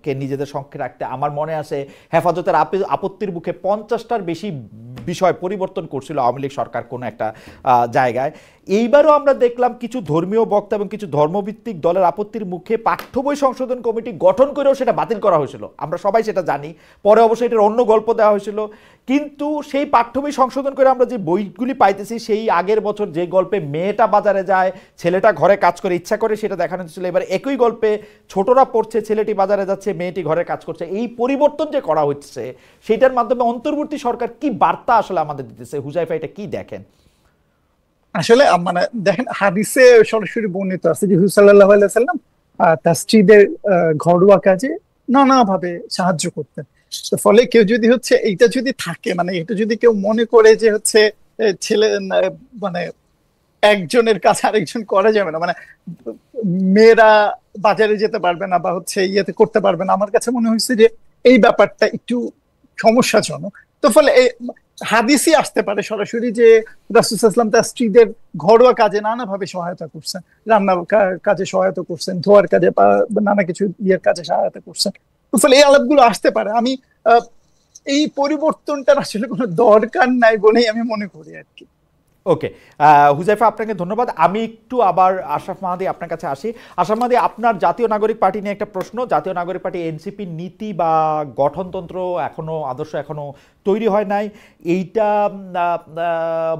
কে নিজেদের সংখ্যে রাখতে। আমার মনে আছে হেফাজতের আপত্তির মুখে 50টার বেশি বিষয় পরিবর্তন করছিল আওয়ামী লীগ সরকার কোনো একটা জায়গায়। এইবার এইবারও আমরা দেখলাম কিছু ধর্মীয় বক্তা এবং কিছু ধর্মভিত্তিক দলের আপত্তির মুখে পাঠ্য বই সংশোধন কমিটি গঠন করেও সেটা বাতিল করা হয়েছিল, আমরা সবাই সেটা জানি। পরে অবশ্যই এটার অন্য গল্প দেওয়া হয়েছিল, কিন্তু সেই পাঠ্য বই সংশোধন করে আমরা যে বইগুলি পাইতেছি, সেই আগের বছর যে গল্পে মেয়েটা বাজারে যায়, ছেলেটা ঘরে কাজ করে ইচ্ছা করে সেটা দেখানো হচ্ছিল, এবার একই গল্পে ছোটরা পড়ছে, ছেলেটি বাজারে যাচ্ছে, মেয়েটি ঘরে কাজ করছে। এই পরিবর্তন যে করা হচ্ছে সেটার মাধ্যমে অন্তর্বর্তী সরকার কি বার্তা আসলে আমাদের দিতেছে? হুজাইফা, এটা কি দেখেন? আসলে মানে দেখেন, হাদিসে সরাসরি বর্ণিত আছে যে হুজুর সাল্লাল্লাহু আলাইহি ওয়াসাল্লাম তার স্ত্রীদের ঘরোয়া কাজে নানাভাবে সাহায্য করতেন। তো ফলে কেউ যদি হচ্ছে এইটা যদি থাকে, মানে এটা যদি কেউ মনে করে যে হচ্ছে ছেলে মানে একজনের কাজ আরেকজন করা যাবে না, মানে মেয়েরা বাজারে যেতে পারবে না বা হচ্ছে ইয়েতে করতে পারবে না, আমার কাছে মনে হয়েছে যে এই ব্যাপারটা একটু সমস্যাজনক। তো ফলে এই হাদিসই আসতে পারে সরাসরি যে রাসূল সাল্লাল্লাহু আলাইহি ওয়াসাল্লাম তার স্ত্রীদের ঘরোয়া কাজে নানাভাবে সহায়তা করছেন, রান্নার কাজে সহায়তা করছেন, ধোয়ার কাজে বা নানা কিছু ইয়ের কাজে সহায়তা করছেন। তো ফলে এই আলাপগুলো আসতে পারে। আমি এই পরিবর্তনটার আসলে কোনো দরকার নাই বলেই আমি মনে করি আর কি। ওকে, হুজাইফা, আপনাকে ধন্যবাদ। আমি একটু আবার আশরাফ মাহাদী আপনার কাছে আসি। আশরাফ মাহাদী, আপনার জাতীয় নাগরিক পার্টি নিয়ে একটা প্রশ্ন। জাতীয় নাগরিক পার্টি এনসিপির নীতি বা গঠনতন্ত্র এখনো, আদর্শ এখনো তৈরি হয় নাই। এইটা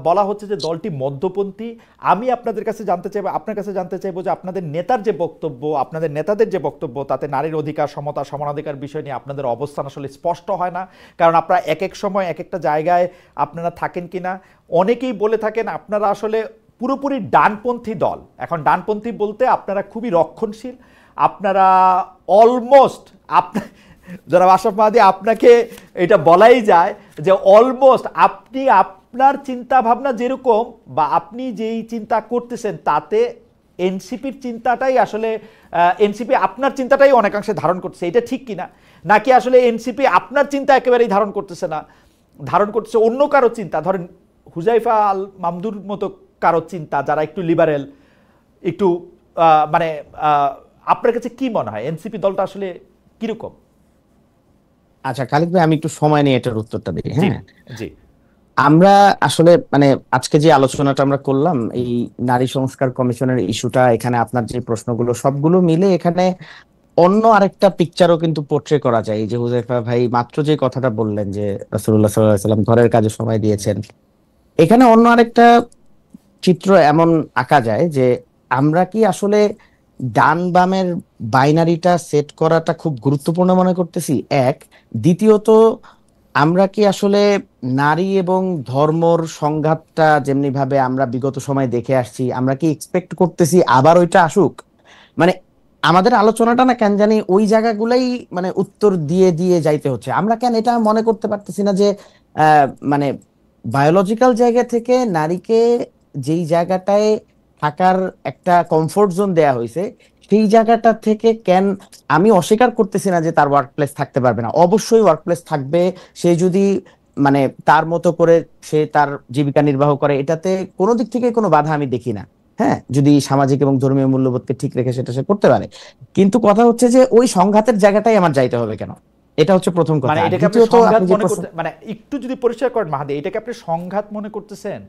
বলা হচ্ছে যে দলটি মধ্যপন্থী। আমি আপনাদের কাছে জানতে চাইবো, আপনার কাছে জানতে চাইবো যে আপনাদের নেতার যে বক্তব্য, আপনাদের নেতাদের যে বক্তব্য, তাতে নারীর অধিকার, সমতা, সমানাধিকার বিষয় নিয়ে আপনাদের অবস্থান আসলে স্পষ্ট হয় না। কারণ আপনারা এক এক সময় এক একটা জায়গায় আপনারা থাকেন কিনা। অনেকেই বলে থাকেন আপনারা আসলে পুরোপুরি ডানপন্থী দল। এখন ডানপন্থী বলতে আপনারা খুবই রক্ষণশীল, আপনারা অলমোস্ট যারা আশরাফ মাহাদী, আপনাকে এটা বলাই যায় যে অলমোস্ট আপনি আপনার চিন্তা ভাবনা যেরকম বা আপনি যেই চিন্তা করতেছেন তাতে এনসিপির চিন্তাটাই আসলে, এনসিপি আপনার চিন্তাটাই অনেকাংশে ধারণ করছে। এটা ঠিক কিনা? নাকি আসলে এনসিপি আপনার চিন্তা একেবারেই ধারণ করতেছে না, ধারণ করতেছে অন্য কারো চিন্তা? ধরেন হুজাইফা আল মামদুর মতো কারো চিন্তা, যারা একটু লিবারেল, একটু মানে আপনার কাছে কি মনে হয় এনসিপি দলটা আসলে কিরকম? আচ্ছা খালিদ ভাই, আমি একটু সময় নিয়ে এটার উত্তরটা দিই। হ্যাঁ, জি, আমরা আসলে মানে আজকে যে আলোচনাটা আমরা করলাম এই নারী সংস্কার কমিশনের ইস্যুটা, এখানে আপনার যে প্রশ্নগুলো সবগুলো মিলে এখানে অন্য আরেকটা পিকচারও কিন্তু পোর্ট্রে করা যায়। এই যে হুজাইফা ভাই মাত্র যে কথাটা বললেন যে রাসূলুল্লাহ সাল্লাল্লাহু আলাইহি ওয়াসাল্লাম ঘরের কাজে সময় দিয়েছেন, এখানে অন্য আরেকটা চিত্র এমন আঁকা যায় যে আমরা কি আসলে ডান বামের বাইনারিটা সেট করাটা খুব গুরুত্বপূর্ণ মনে করতেছি, এক। দ্বিতীয়ত, আমরা কি আসলে নারী এবং ধর্মর সংঘাতটা যেমনি ভাবে আমরা বিগত সময় দেখে আসছি, আমরা কি এক্সপেক্ট করতেছি আবার ওইটা আসুক? মানে আমাদের আলোচনাটা না কেন জানি ওই জায়গাগুলাই মানে উত্তর দিয়ে দিয়ে যাইতে হচ্ছে। আমরা কেন এটা মনে করতে পারতেছি না যে মানে বায়োলজিক্যাল জায়গা থেকে নারীকে যেই জায়গাটায় থাকার একটা কমফোর্ট জোন দেয়া হয়েছে, সেই জায়গাটা থেকে কেন, আমি অস্বীকার করতেছি না যে তার ওয়ার্ক প্লেস থাকতে পারবে না, অবশ্যই ওয়ার্ক প্লেস থাকবে। সে যদি মানে তার মতো করে সে তার জীবিকা নির্বাহ করে, এটাতে কোনো দিক থেকে কোনো বাধা আমি দেখি না। হ্যাঁ, যদি সামাজিক এবং ধর্মীয় মূল্যবোধকে ঠিক রেখে সেটা সে করতে পারে। কিন্তু কথা হচ্ছে যে ওই সংঘাতের জায়গাটাই আমার যাইতে হবে কেন? এটা হচ্ছে প্রথম কথা। মানে এটাকে আপনি সংঘাত মনে করতে, মানে একটু যদি পরিষ্কার করেন মাহাদি, এটাকে আপনি সংঘাত মনে করতেছেন?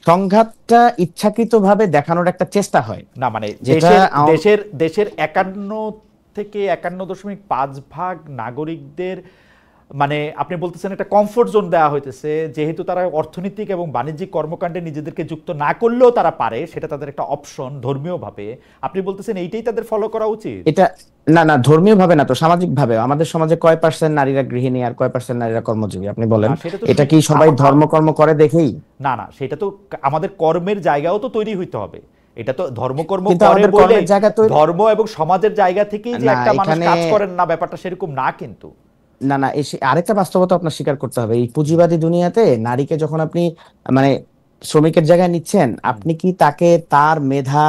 সংঘাতটা ইচ্ছাকৃতভাবে দেখানোর একটা চেষ্টা হয় না, মানে দেশের 51 থেকে 51.5 নাগরিকদের, মানে আপনি বলতেছেন একটা কমফোর্ট জোন দেওয়া হইতেছে, যেহেতু তারা অর্থনৈতিক এবং বাণিজ্যিক কর্মকাণ্ডে নিজেদেরকে যুক্ত না করলেও তারা পারে, সেটা তাদের একটা অপশন ধর্মীয় ভাবে। আপনি বলতেছেন এইটাই তাদের ফলো করা উচিত? এটা না না, ধর্মীয় ভাবে না তো, সামাজিক ভাবে। আমাদের সমাজে কয় % নারীরা গৃহিণী আর কয় % নারীরা কর্মজীবী আপনি বলেন? এটা কি সবাই ধর্মকর্ম করে দেখেই? না না, সেটা তো আমাদের কর্মের জায়গাও তো তৈরি হইতে হবে। এটা তো ধর্মকর্ম করে বলে ধর্ম এবং সমাজের জায়গা থেকেই যে একটা মানুষ কাজ করেন না, ব্যাপারটা সেরকম না। কিন্তু না না, আরেকটা বাস্তবতা আপনার স্বীকার করতে হবে। এই পুঁজিবাদী দুনিয়াতে নারীকে যখন আপনি মানে শ্রমিকের জায়গায় নিচ্ছেন, আপনি কি তাকে তার মেধা,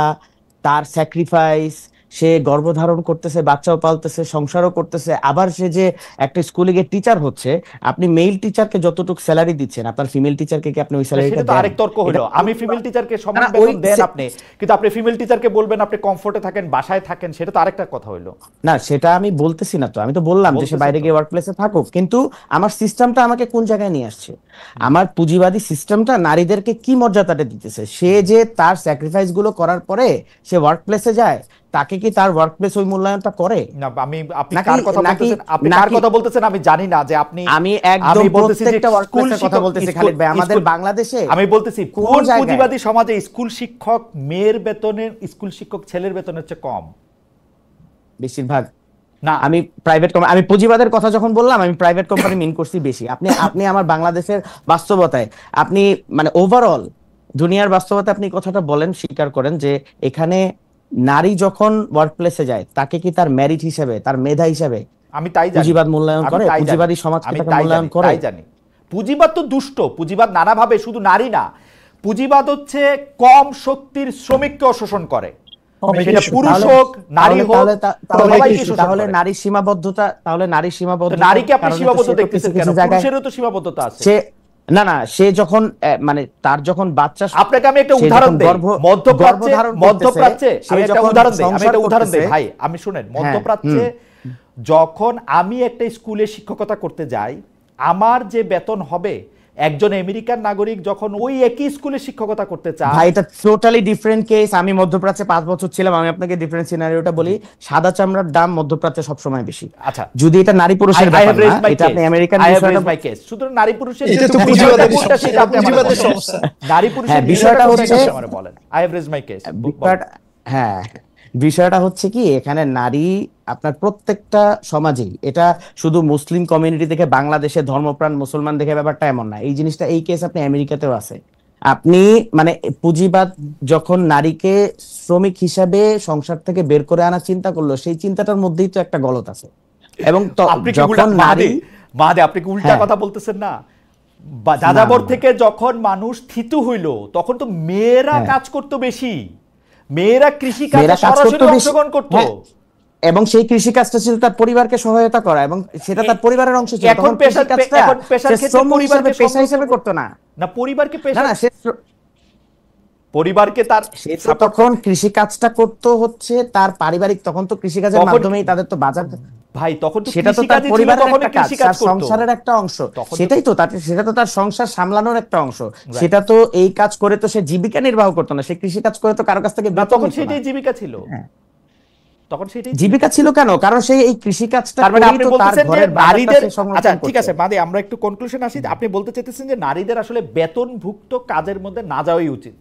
তার স্যাক্রিফাইস, সে গর্ভধারণ করতেছে, বাচ্চাও পালতেছে, সংসারও করতেছে, আবার সে যে একটা স্কুলে গিয়ে টিচার হচ্ছে, আপনি মেল টিচারকে যতটুকু স্যালারি দিচ্ছেন, আপনার ফিমেল টিচারকে কি আপনি ওই স্যালারিটা দেন? আরেক তর্ক হলো, আমি ফিমেল টিচারকে সমান বেতন দেন আপনি, কিন্তু আপনি ফিমেল টিচারকে বলবেন আপনি কমফোর্টে থাকেন, বাসায় থাকেন, সেটা তো আরেকটা কথা হলো। না, সেটা আমি বলতেছি না তো, আমি তো বললাম যে সে বাইরে গিয়ে ওয়ার্ক প্লেসে থাকুক, কিন্তু আমার সিস্টেমটা আমাকে কোন জায়গায় নিয়ে আসছে? আমার পুঁজিবাদী সিস্টেমটা নারীদেরকে কি মর্যাদাটা দিতেছে? সে যে তার স্যাক্রিফাইস গুলো করার পরে সে ওয়ার্ক প্লেসে যায়, তাকে কি তার ওয়ার্ক প্লেস ওই মূল্যায়নটা করে? না, আপনি কার কথা বলতেছেন, আপনি কার কথা বলতেছেন আমি জানি না। যে আপনি, আমি একদম প্রত্যেকটা ওয়ার্ক প্লেসের কথা বলতেছি খালিদ ভাই। আমাদের বাংলাদেশে আমি বলতেছি কোন পুঁজিবাদী সমাজে স্কুল শিক্ষক মেয়ের বেতনের স্কুল শিক্ষক ছেলের বেতনের চেয়ে কম? বেশিরভাগ না, আমি আমি পুঁজিবাদের কথা যখন বললাম আমি প্রাইভেট কোম্পানি মিন করছি বেশি। আপনি আমার বাংলাদেশের বাস্তবতায় আপনি মানে ওভারঅল দুনিয়ার বাস্তবতায় আপনি কথাটা বলেন, স্বীকার করেন যে এখানে নারী যখন ওয়ার্ক প্লেসে যায় তাকে কি তার মেরিট হিসেবে, তার মেধা হিসেবে আমি তাই জানি পুঁজিবাদ মূল্যায়ন করে? পুঁজিবাদী সমাজ কি তাকে মূল্যায়ন করে? তাই জানি। পুঁজিবাদ তো দুষ্ট, পুঁজিবাদ নানাভাবে, শুধু নারী না। পুঁজিবাদ হচ্ছে কম শক্তির শ্রমিককে শোষণ করে, সেটা পুরুষ হোক নারী হোক, তাহলে নারীর সীমাবদ্ধতা, নারীকে আপনি সীমাবদ্ধ দেখতেছেন কেন? পুরুষেরও তো সীমাবদ্ধতা আছে। না না, সে যখন মানে তার যখন বাচ্চা, আপনাকে আমি একটা উদাহরণ দেই, মধ্যপ্রাচ্যে আমি একটা উদাহরণ দেই ভাই, আমি শুনেন। মধ্যপ্রাচ্যে যখন আমি একটা স্কুলে শিক্ষকতা করতে যাই, আমার যে বেতন হবে, একজন আমেরিকান নাগরিক যখন ওই একই স্কুলে শিক্ষকতা করতে চায়, ভাই এটা টোটালি ডিফারেন্ট কেস। আমি মধ্যপ্রাচ্যে 5 বছর ছিলাম, আমি আপনাকে ডিফারেন্ট সিনারিওটা বলি। সাদা চামড়ার দাম মধ্যপ্রাচ্যে সব সময় বেশি। আচ্ছা, যদি এটা নারী পুরুষের ব্যাপার না, এটা আপনি আমেরিকান বিষয়টা, শুধু নারী পুরুষের এটা তো পুঁজিবাদের সেটা পুঁজিবাদের সমস্যা। নারী পুরুষের বিষয়টা হচ্ছে আমারে বলেন, I have raised my case. হ্যাঁ, বিষয়টা হচ্ছে কি, এখানে নারী আপনার প্রত্যেকটা সমাজেই, এটা শুধু মুসলিম কমিউনিটি থেকে, বাংলাদেশে ধর্মপ্রাণ মুসলমান দেখে ব্যাপারটা এমন না। এই জিনিসটা, এই কেস আপনি আমেরিকাতেও আছে। আপনি মানে পুঁজিবাদ যখন নারীকে শ্রমিক হিসাবে সংসার থেকে বের করে আনার চিন্তা করলো, সেই চিন্তাটার মধ্যেই তো একটা গলত আছে। এবং যখন নারী, আপনি কি উল্টা কথা বলতেছেন না? যাযাবর থেকে যখন মানুষ থিতু হইল, তখন তো মেয়েরা কাজ করতো বেশি, মেয়েরা কৃষি কাজে সরাসরি অংশগ্রহণ করতো, এবং সেই কৃষি কাজটা ছিল তার পরিবারকে সহায়তা করা, এবং সেটা তার পরিবারের অংশ ছিল। এখন পেশার ক্ষেত্রে পেশা হিসেবে করতো না, না পরিবারকে পেশা, না পরিবারকে তার তখন কৃষি কাজটা করতে হচ্ছে তার পারিবারিক, তখন তো কৃষি কাজের মাধ্যমেই তাদের তো বাজার, ভাই তখন তো সেটা তো তার পরিবারের একটা কাজ, তার সংসারের একটা অংশ, সেটাই তো সেটা তো তার সংসার সামলানোর একটা অংশ। সেটা তো এই কাজ করে তো সে জীবিকা নির্বাহ করতো না, সে কৃষি কাজ করে তো কারো কাছ থেকে, তখন সেটাই জীবিকা ছিল। তখন সেটাই জীবিকা ছিল কেন? কারণ সেই এই কৃষি কাজটা নারীদের। আচ্ছা ঠিক আছে, বাদে আমরা একটু কনক্লুশন আসি। আপনি বলতে চাইতেছেন যে নারীদের আসলে বেতনভুক্ত কাজের মধ্যে না যাওয়াই উচিত?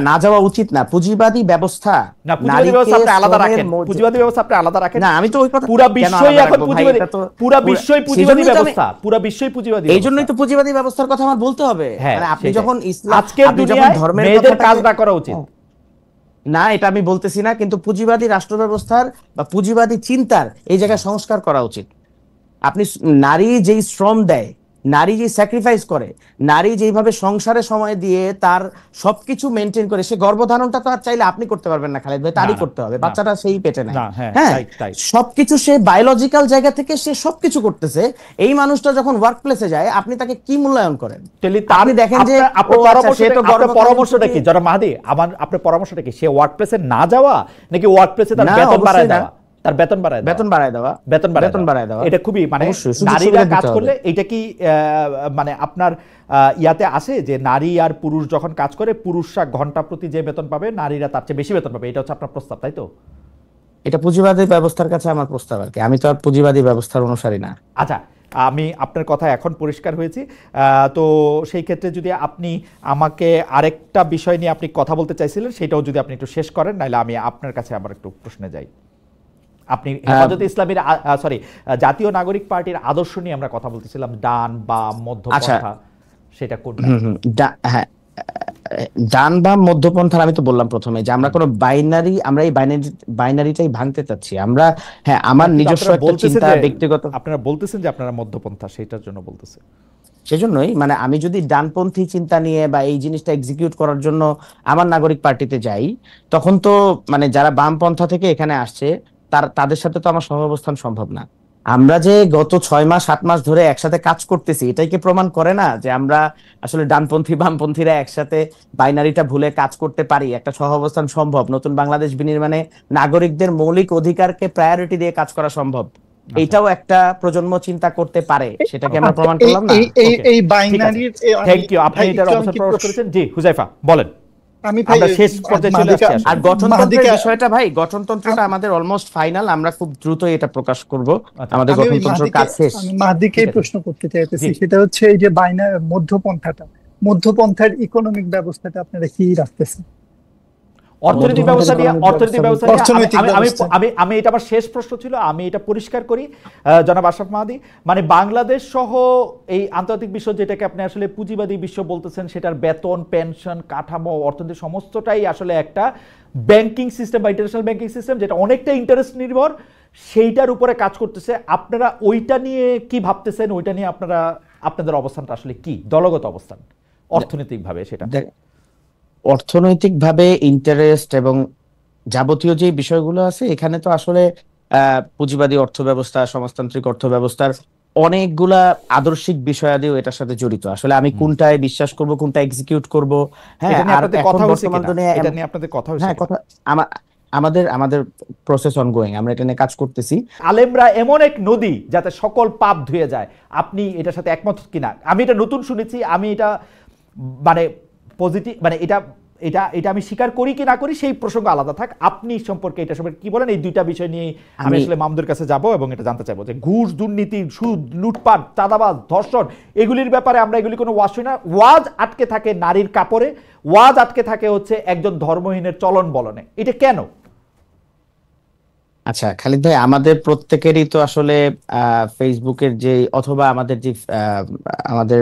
না যাওয়া উচিত না। পুঁজিবাদী ব্যবস্থা, না পুঁজিবাদী ব্যবস্থা আপনি আলাদা রাখেন, পুঁজিবাদী ব্যবস্থা আপনি আলাদা রাখেন। না আমি তো ওই কথা, পুরো বিশ্বই এখন পুঁজিবাদী, পুরো বিশ্বই পুঁজিবাদী ব্যবস্থা, পুরো বিশ্বই পুঁজিবাদী। এইজন্যই তো পুঁজিবাদী ব্যবস্থার কথা আমার বলতে হবে। মানে আপনি যখন ইসলাম, আজকের দুনিয়ায় মেয়েদের কাজ না করা উচিত না, এটা আমি বলতেছি না, কিন্তু পুঁজিবাদী রাষ্ট্র ব্যবস্থার বা পুঁজিবাদী চিন্তার এই জায়গায় সংস্কার করা উচিত। আপনি নারী যেই শ্রম দেয়, নারী যে স্যাক্রিফাইস করে, নারী যেভাবে সংসারে সময় দিয়ে তার সবকিছু মেনটেন করে, সে গর্ভধারণটা তো আর চাইলে আপনি করতে পারবেন না খালিদ ভাই, তারই করতে হবে, বাচ্চাটা সেই পেটে নেয়। হ্যাঁ, সবকিছু সে বায়োলজিক্যাল জায়গা থেকে সে সবকিছু করতেছে। এই মানুষটা যখন ওয়ার্ক প্লেসে যায়, আপনি তাকে কি মূল্যায়ন করেন? আপনি দেখেন যে পরামর্শটা কি জনাব মাহাদি, আপনার পরামর্শটা কি? সে ওয়ার্ক প্লেসে না যাওয়া নাকি ওয়ার্ক প্লেসে তার বেতন বাড়ায় দেওয়া? তার বেতন বাড়ায় দেওয়া, এটা খুবই মানে নারীরা কাজ করলে এটা কি মানে আপনার ইয়াতে আসে যে নারী আর পুরুষ যখন কাজ করে, পুরুষরা ঘন্টা প্রতি যে বেতন পাবে, নারীরা তার চেয়ে বেশি বেতন পাবে, এটা হচ্ছে আপনার প্রস্তাব, তাই তো? এটা পুঁজিবাদী ব্যবস্থার কাছে আমার প্রস্তাব আর কি। আমি তো আর পুঁজিবাদী ব্যবস্থার অনুসারী না। আচ্ছা, আমি আপনার কথা এখন পরিষ্কার হয়েছি। তো সেই ক্ষেত্রে যদি আপনি আমাকে আরেকটা বিষয় নিয়ে আপনি কথা বলতে চাইছিলেন, সেটাও যদি আপনি একটু শেষ করেন, নাহলে আমি আপনার কাছে আবার একটু প্রশ্নে যাই। আপনি হেফাজতে ইসলামীর জাতীয় নাগরিক পার্টির আদর্শ নিয়ে আমরা কথা বলতেছিলাম, ডান বা মধ্যপন্থা, সেটা কোনটা? হ্যাঁ, ডান বা মধ্যপন্থা আমি তো বললাম প্রথমে যে আমরা কোনো বাইনারি, আমরা এই বাইনারিটাই ভাঙতে চাচ্ছি আমরা। হ্যাঁ, আমার নিজস্ব একটা চিন্তা, ব্যক্তিগত, আপনারা বলতেছেন যে আপনারা মধ্যপন্থা, সেটার জন্য বলতেছে। সেজন্যই মানে আমি যদি ডানপন্থী চিন্তা নিয়ে বা এই জিনিসটা এক্সিকিউট করার জন্য আমার নাগরিক পার্টিতে যাই, তখন তো মানে যারা বামপন্থা থেকে এখানে আসছে তাদের সাথে তো আমার সহাবস্থান সম্ভব না। আমরা যে গত 6 মাস 7 মাস ধরে একসাথে কাজ করতেছি, এটাই কি প্রমাণ করে না যে আমরা আসলে ডানপন্থী বামপন্থীরা একসাথে বাইনারিটা ভুলে কাজ করতে পারি? একটা সহাবস্থান সম্ভব, নতুন বাংলাদেশ বিনির্মাণে নাগরিকদের মৌলিক অধিকারকে প্রায়োরিটি দিয়ে কাজ করা সম্ভব। এইটাও একটা প্রজন্ম চিন্তা করতে পারে, সেটাকে আমরা প্রমাণ করলাম না? এই বাইনারির থ্যাংক ইউ, আপনি এটার অবস্থান প্রকাশ করেছেন। জি হুজাইফা বলেন। আমি ভাই আমরা শেষ পর্যায়ে চলে আসছি আসলে। আর গঠনতন্ত্রের বিষয়টা ভাই, গঠনতন্ত্রটা আমাদের অলমোস্ট ফাইনাল, আমরা খুব দ্রুত এটা প্রকাশ করব, আমাদের গঠনতন্ত্রের কাজ শেষ। আমি মাহাদিকে প্রশ্ন করতে চাইতেছি, সেটা হচ্ছে এই যে মধ্যপন্থার ইকোনমিক ব্যবস্থাটা আপনারা কি রাখতেছেন? অর্থনৈতিক ব্যবস্থা নিয়ে আমি এটা আমার শেষ প্রশ্ন ছিল, আমি এটা পরিষ্কার করি জনাব আশরাফ মাহাদি, মানে বাংলাদেশ সহ এই আন্তর্জাতিক বিশ্ব যেটাকে আপনি আসলে পুঁজিবাদী বিশ্ব বলতেছেন, সেটার বেতন, পেনশন, কাঠামো, অর্থনীতি সমস্তটাই আসলে একটা ব্যাংকিং সিস্টেম বা ইন্টারন্যাশনাল ব্যাংকিং সিস্টেম যেটা অনেকটা ইন্টারেস্ট নির্ভর, সেইটার উপরে কাজ করতেছে। আপনারা ওইটা নিয়ে কি ভাবতেছেন? ওইটা নিয়ে আপনাদের অবস্থানটা আসলে কি, দলগত অবস্থান অর্থনৈতিকভাবে? সেটা অর্থনৈতিকভাবে ইন্টারেস্ট এবং যাবতীয় যে বিষয়গুলো আছে, এখানে তো আসলে পুঁজিবাদী অর্থব্যবস্থা, সমাজতান্ত্রিক অর্থব্যবস্থার অনেকগুলা আদর্শিক বিষয়াদিও এটার সাথে জড়িত। আসলে আমি কোনটায় বিশ্বাস করব, কোনটা এক্সিকিউট করব, হ্যাঁ, আর এখন বর্তমান দুনিয়ায় এটা নিয়ে আপনাদের কথা হয়েছে? হ্যাঁ, কথা আমাদের প্রসেস অনগোয়িং, আমরা এটা নিয়ে কাজ করতেছি। আলেমরা এমন এক নদী যাতে সকল পাপ ধুয়ে যায়, আপনি এটার সাথে একমত কিনা? আমি এটা নতুন শুনেছি, আমি এটা মানে পজিটিভ, মানে এটা এটা এটা আমি স্বীকার করি কি না করি সেই প্রসঙ্গ আলাদা থাক, আপনি সম্পর্কে এটা সম্পর্কে কি বলেন? এই দুইটা বিষয় নিয়ে আমি আসলে মামুদের কাছে যাব এবং এটা জানতে চাইবো যে ঘুষ, দুর্নীতি, সুদ, লুটপাট, চাঁদাবাজ, ধর্ষণ, এগুলির ব্যাপারে আমরা এগুলি কোনো ওয়াজ শুনি না। ওয়াজ আটকে থাকে নারীর কাপড়ে, ওয়াজ আটকে থাকে হচ্ছে একজন ধর্মহীনের চলন বলনে। এটা কেন? আচ্ছা খালিদ ভাই, আমাদের প্রত্যেকেরই তো আসলে ফেসবুকের যে অথবা আমাদের যে আমাদের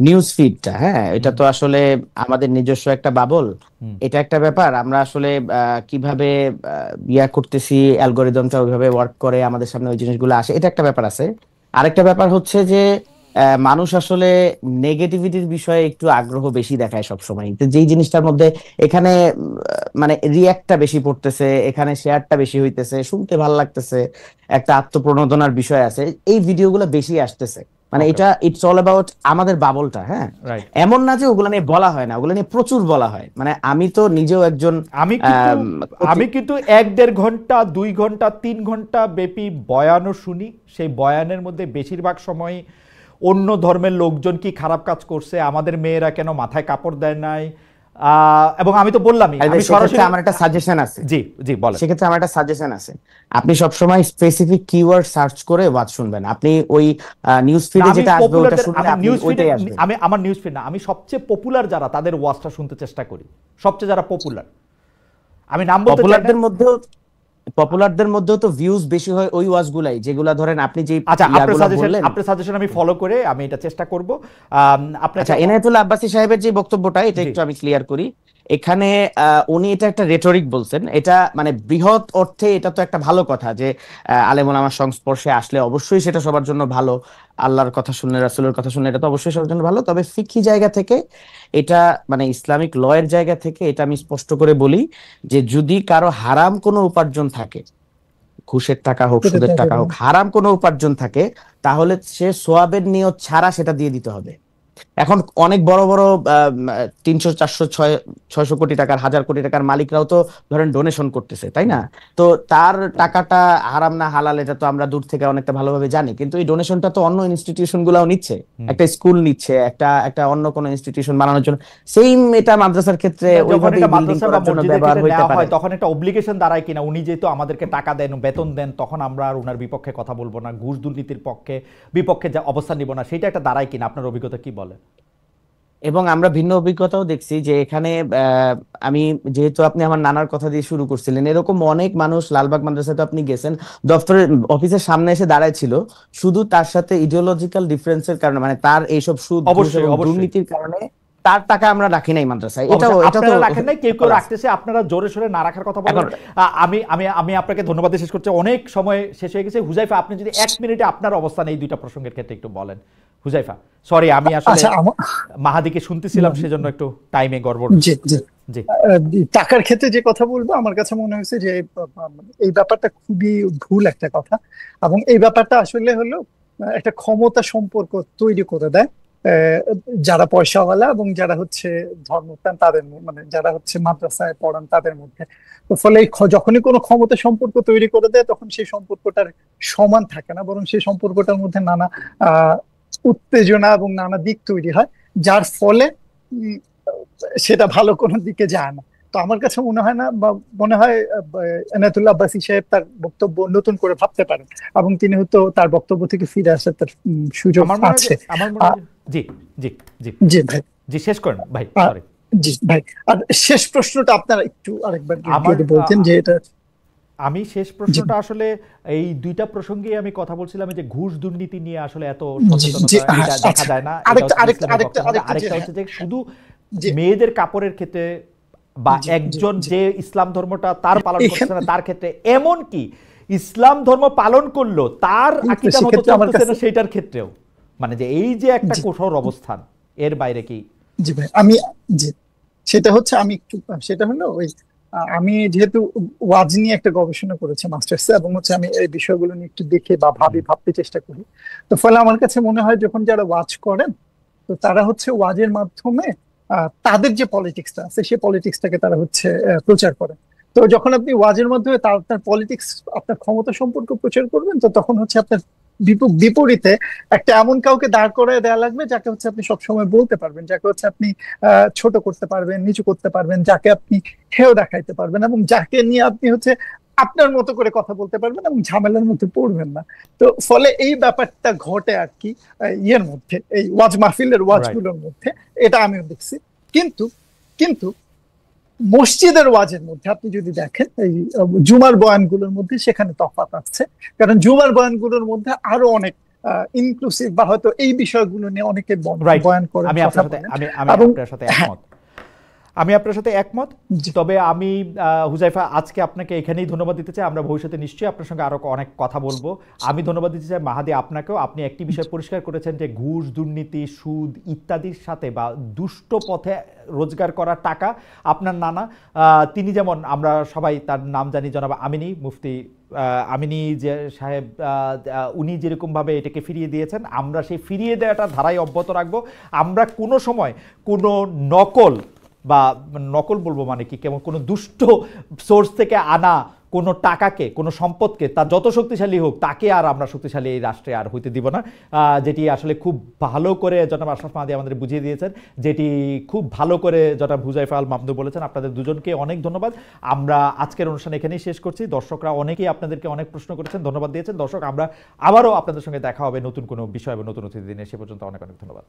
নিউজ ফিডটা, হ্যাঁ, এটা তো আসলে আমাদের নিজস্ব একটা বাবল। এটা একটা ব্যাপার, আমরা আসলে কিভাবে ইয়া করতেছি, অ্যালগোরিদমটা ওইভাবে ওয়ার্ক করে আমাদের সামনে ওই জিনিসগুলো আসে, এটা একটা ব্যাপার আছে। আরেকটা ব্যাপার হচ্ছে যে মানুষ আসলে নেগেটিভিটির বিষয়ে একটু আগ্রহ বেশি দেখায় সবসময়, তো যেই জিনিসটার মধ্যে এখানে মানে রিয়াক্টটা বেশি পড়তেছে, এখানে শেয়ারটা বেশি হইতেছে, শুনতে ভালো লাগতেছে, একটা আত্মপ্রণোদনার বিষয় আছে, এই ভিডিওগুলো বেশি আসতেছে। মানে এটা ইটস অল অ্যাবাউট আমাদের বাবলটা। হ্যাঁ, এমন না যে ওগুলো নিয়ে বলা হয় না, ওগুলো নিয়ে প্রচুর বলা হয়। মানে আমি তো নিজেও একজন, আমি কিন্তু 1-1.5 ঘন্টা, 2 ঘন্টা, 3 ঘন্টা ব্যাপী বয়ানও শুনি। সেই বয়ানের মধ্যে বেশিরভাগ সময় অন্য ধর্মের লোকজন কি খারাপ কাজ করছে, আমাদের মেয়েরা কেন মাথায় কাপড় দেয় নাই, এবং আমি তো বললামই আমি সরাসরি আমার একটা সাজেশন আছে। জি জি বলেন। সেক্ষেত্রে আমার একটা সাজেশন আছে, আপনি সবসময় স্পেসিফিক কিওয়ার্ড সার্চ করে ওয়াজ শুনবেন। আপনি ওই নিউজ ফিডে যেটা আসবে ওটা শুনলে আপনি ওইটাই আসবে। আমি আমার নিউজ ফিড না, আমি সবচেয়ে পপুলার যারা তাদের ওয়াজটা শুনতে চেষ্টা করি, সবচেয়ে যারা পপুলার। আমি নাম বলতে চাই না, পপুলারদের মধ্যেও তো ভিউজ বেশি হয় ওই ওয়াজগুলাই, যেগুলা ধরেন আপনি যে আপনার সাজেশন আমি ফলো করে আমি এটা চেষ্টা করব। আচ্ছা, এনায়েতুল্লাহ আব্বাসী সাহেবের যে বক্তব্যটা, এটা একটু আমি ক্লিয়ার করি। এখানে উনি এটা একটা রেটরিক বলছেন, এটা মানে বৃহৎ অর্থে এটা তো একটা ভালো কথা যে আলেম ওলামার সংস্পর্শে আসলে অবশ্যই সেটা সবার জন্য ভালো, আল্লাহর কথা শুনলে, রাসূলের কথা শুনলে এটা তো অবশ্যই সবার জন্য ভালো। তবে ফিকহি জায়গা থেকে এটা, মানে ইসলামিক লয়ের জায়গা থেকে এটা আমি স্পষ্ট করে বলি যে যদি কারো হারাম কোনো উপার্জন থাকে, ঘুষের টাকা হোক, সুদের টাকা হোক, হারাম কোনো উপার্জন থাকে, তাহলে সে সোয়াবের নিয়ত ছাড়া সেটা দিয়ে দিতে হবে। এখন অনেক বড় বড় 300, 400, 600 কোটি টাকার, 1000 কোটি টাকার মালিকরাও তো ধরেন ডোনেশন করতেছে, তাই না? তো তার টাকাটা হারাম না হালাল এটা তো আমরা দূর থেকে অনেকটা ভালোভাবে জানি, কিন্তু এই ডোনেশনটা তো অন্য ইনস্টিটিউশন গুলাও নিচ্ছে, একটা স্কুল নিচ্ছে, একটা অন্য কোনো ইনস্টিটিউশন বানানোর জন্য। সেম এটা মাদ্রাসার ক্ষেত্রে ওইভাবে বিল্ডিং করার জন্য ব্যবহার হতে পারে। তখন একটা অব্লিগেশন দাঁড়ায় কিনা, উনি যেহেতু আমাদেরকে টাকা দেন, বেতন দেন, তখন আমরা আর ওনার বিপক্ষে কথা বলবো না, ঘুষ দুর্নীতির বিপক্ষে যা অবস্থান নিব না, সেটা একটা দাঁড়ায় কিনা? আপনার অভিজ্ঞতা কি বলে? এবং আমরা ভিন্ন অভিজ্ঞতাও দেখছি যে এখানে আমি যেহেতু আপনি আমার নানার কথা দিয়ে শুরু করছিলেন, এরকম অনেক মানুষ লালবাগ মাদ্রাসাতে আপনি গেছেন, দপ্তরের অফিসের সামনে এসে দাঁড়ায় ছিল, শুধু তার সাথে ইডিওলজিক্যাল ডিফারেন্সের কারণে, মানে তার এইসব সুদ দুর্নীতির কারণে তার টাকা আমরা রাখি নাই মাদ্রাসায়। এটা তো রাখেন নাই, কেউ কেউ রাখতেছে, আপনারা জোরে সোরে না রাখার কথা বলেন। আমি আপনাকে ধন্যবাদ শেষ করছি, অনেক সময় শেষ হয়ে গেছে। হুজাইফা, আপনি যদি 1 মিনিটে আপনার অবস্থান এই দুইটা প্রসঙ্গের ক্ষেত্রে একটু বলেন। হুজাইফা, সরি আমি আসলে মাহাদিকে শুনতেছিলাম, সেজন্য একটু টাইমে গড়বড়। জি জি জি, টাকার ক্ষেত্রে যে কথা বলবো, আমার কাছে মনে হয়েছে যে এই ব্যাপারটা খুবই ভুল একটা কথা, এবং এই ব্যাপারটা আসলে হলো একটা ক্ষমতা সম্পর্ক তৈরি করে দেয়। যারা পয়সাওয়ালা এবং যারা হচ্ছে ধর্মপ্রাণ তাদের মানে যারা হচ্ছে মাদ্রাসায় পড়ান তাদের মধ্যে। তো ফলে যখনই কোনো ক্ষমতা সম্পর্ক তৈরি করে দেয় তখন সেই সম্পর্কটার সমান থাকে না, বরং সেই সম্পর্কটার মধ্যে নানা উত্তেজনা এবং নানা দিক তৈরি হয়, যার ফলে উম, সেটা ভালো কোনো দিকে যায় না। তো আমার কাছে মনে হয় না, বা মনে হয় এনায়েতুল্লাহ আব্বাসী সাহেব তার বক্তব্য নতুন করে ভাবতে পারেন এবং তিনি হয়তো তার বক্তব্য থেকে ফিরে আসার তার সুযোগ আছে। জি জি জি জি ভাই, জি শেষ করেন ভাই, সরি। জি ভাই, আর শেষ প্রশ্নটা আপনারা একটু আরেকবার যদি বলতেন যে এটা। আমি শেষ প্রশ্নটা আসলে এই দুইটা প্রসঙ্গে আমি কথা বলছিলাম যে ঘুষ দুর্নীতি নিয়ে আসলে এত সচেতনতা এটা দেখা যায় না। আরেকটা হচ্ছে যে শুধু মেয়েদের কাপড়ের ক্ষেত্রে বা একজন যে ইসলাম ধর্মটা তার পালন করছে না তার ক্ষেত্রে, এমন কি ইসলাম ধর্ম পালন করলো তার আকীদা মতো চলতেছে না সেটার ক্ষেত্রেও, মানে যে এই যে একটা কঠোর অবস্থান, এর বাইরে কি? জি ভাই, আমি জি সেটা হচ্ছে আমি একটু সেটা হলো ওই আমি যেহেতু ওয়াজ নিয়ে একটা গবেষণা করেছি মাস্টার্সে, এবং হচ্ছে আমি এই বিষয়গুলো নিয়ে একটু দেখে বা ভাবতে চেষ্টা করি। তো ফলে আমার কাছে মনে হয় যখন যারা ওয়াজ করেন তো তারা হচ্ছে ওয়াজের মাধ্যমে তাদের যে পলিটিক্সটা আছে সেই পলিটিক্সটাকে তারা হচ্ছে প্রচার করে। তো যখন আপনি ওয়াজের মাধ্যমে আপনার পলিটিক্স, আপনার ক্ষমতা সম্পর্ক প্রচার করবেন, তো তখন হচ্ছে আপনার বিপরীতে একটা এমন কাউকে দাঁড় করায় দেওয়া লাগবে যাকে হচ্ছে আপনি সবসময় বলতে পারবেন, যাকে হচ্ছে আপনি ছোট করতে পারবেন, নিচু করতে পারবেন, যাকে আপনি হেয় দেখাইতে পারবেন, এবং যাকে নিয়ে আপনি হচ্ছে আপনার মতো করে কথা বলতে পারবেন এবং ঝামেলার মধ্যে পড়বেন না। তো ফলে এই ব্যাপারটা ঘটে আর কি ইয়ের মধ্যে, এই ওয়াজ মাহফিলের ওয়াজগুলোর মধ্যে, এটা আমিও দেখছি। কিন্তু কিন্তু মসজিদের ওয়াজের মধ্যে আপনি যদি দেখেন এই জুমার বয়ানগুলোর মধ্যে, সেখানে তফাৎ আছে। কারণ জুমার বয়ানগুলোর মধ্যে আরো অনেক ইনক্লুসিভ বা হয়তো এই বিষয়গুলো নিয়ে অনেকে বয়ান করে। আমি আপনার সাথে একমত। তবে আমি হুজাইফা আজকে আপনাকে এখানেই ধন্যবাদ দিতে চাই। আমরা ভবিষ্যতে নিশ্চয়ই আপনার সঙ্গে আরো অনেক কথা বলবো। আমি ধন্যবাদ দিতে চাই মাহাদি আপনাকেও। আপনি একটি বিষয় পরিষ্কার করেছেন যে ঘুষ, দুর্নীতি, সুদ ইত্যাদির সাথে বা দুষ্ট পথে রোজগার করা টাকা, আপনার নানা তিনি যেমন, আমরা সবাই তার নাম জানি, জনাব আমিনী, মুফতি আমিনী যে সাহেব, উনি যেরকমভাবে এটাকে ফিরিয়ে দিয়েছেন, আমরা সেই ফিরিয়ে দেওয়াটা ধারাই অব্যাহত রাখবো। আমরা কোনো সময় কোনো নকল বলবো মানে কি, কেমন কোনো দুষ্ট সোর্স থেকে আনা কোনো টাকাকে, কোনো সম্পদকে, তা যত শক্তিশালী হোক, তাকে আর আমরা শক্তিশালী এই রাষ্ট্রে আর হইতে দিব না। যেটি আসলে খুব ভালো করে জনাব আশরাফ মাহাদী আমাদের বুঝিয়ে দিয়েছেন, যেটি খুব ভালো করে জনাব হুজাইফা আল মামদু বলেছেন। আপনাদের দুজনকে অনেক ধন্যবাদ। আমরা আজকের অনুষ্ঠান এখানেই শেষ করছি। দর্শকরা অনেকেই আপনাদেরকে অনেক প্রশ্ন করেছেন, ধন্যবাদ দিয়েছেন। দর্শক, আমরা আবারও আপনাদের সঙ্গে দেখা হবে নতুন কোনো বিষয় এবং নতুন অতিথি দিনে। সে পর্যন্ত অনেক অনেক ধন্যবাদ।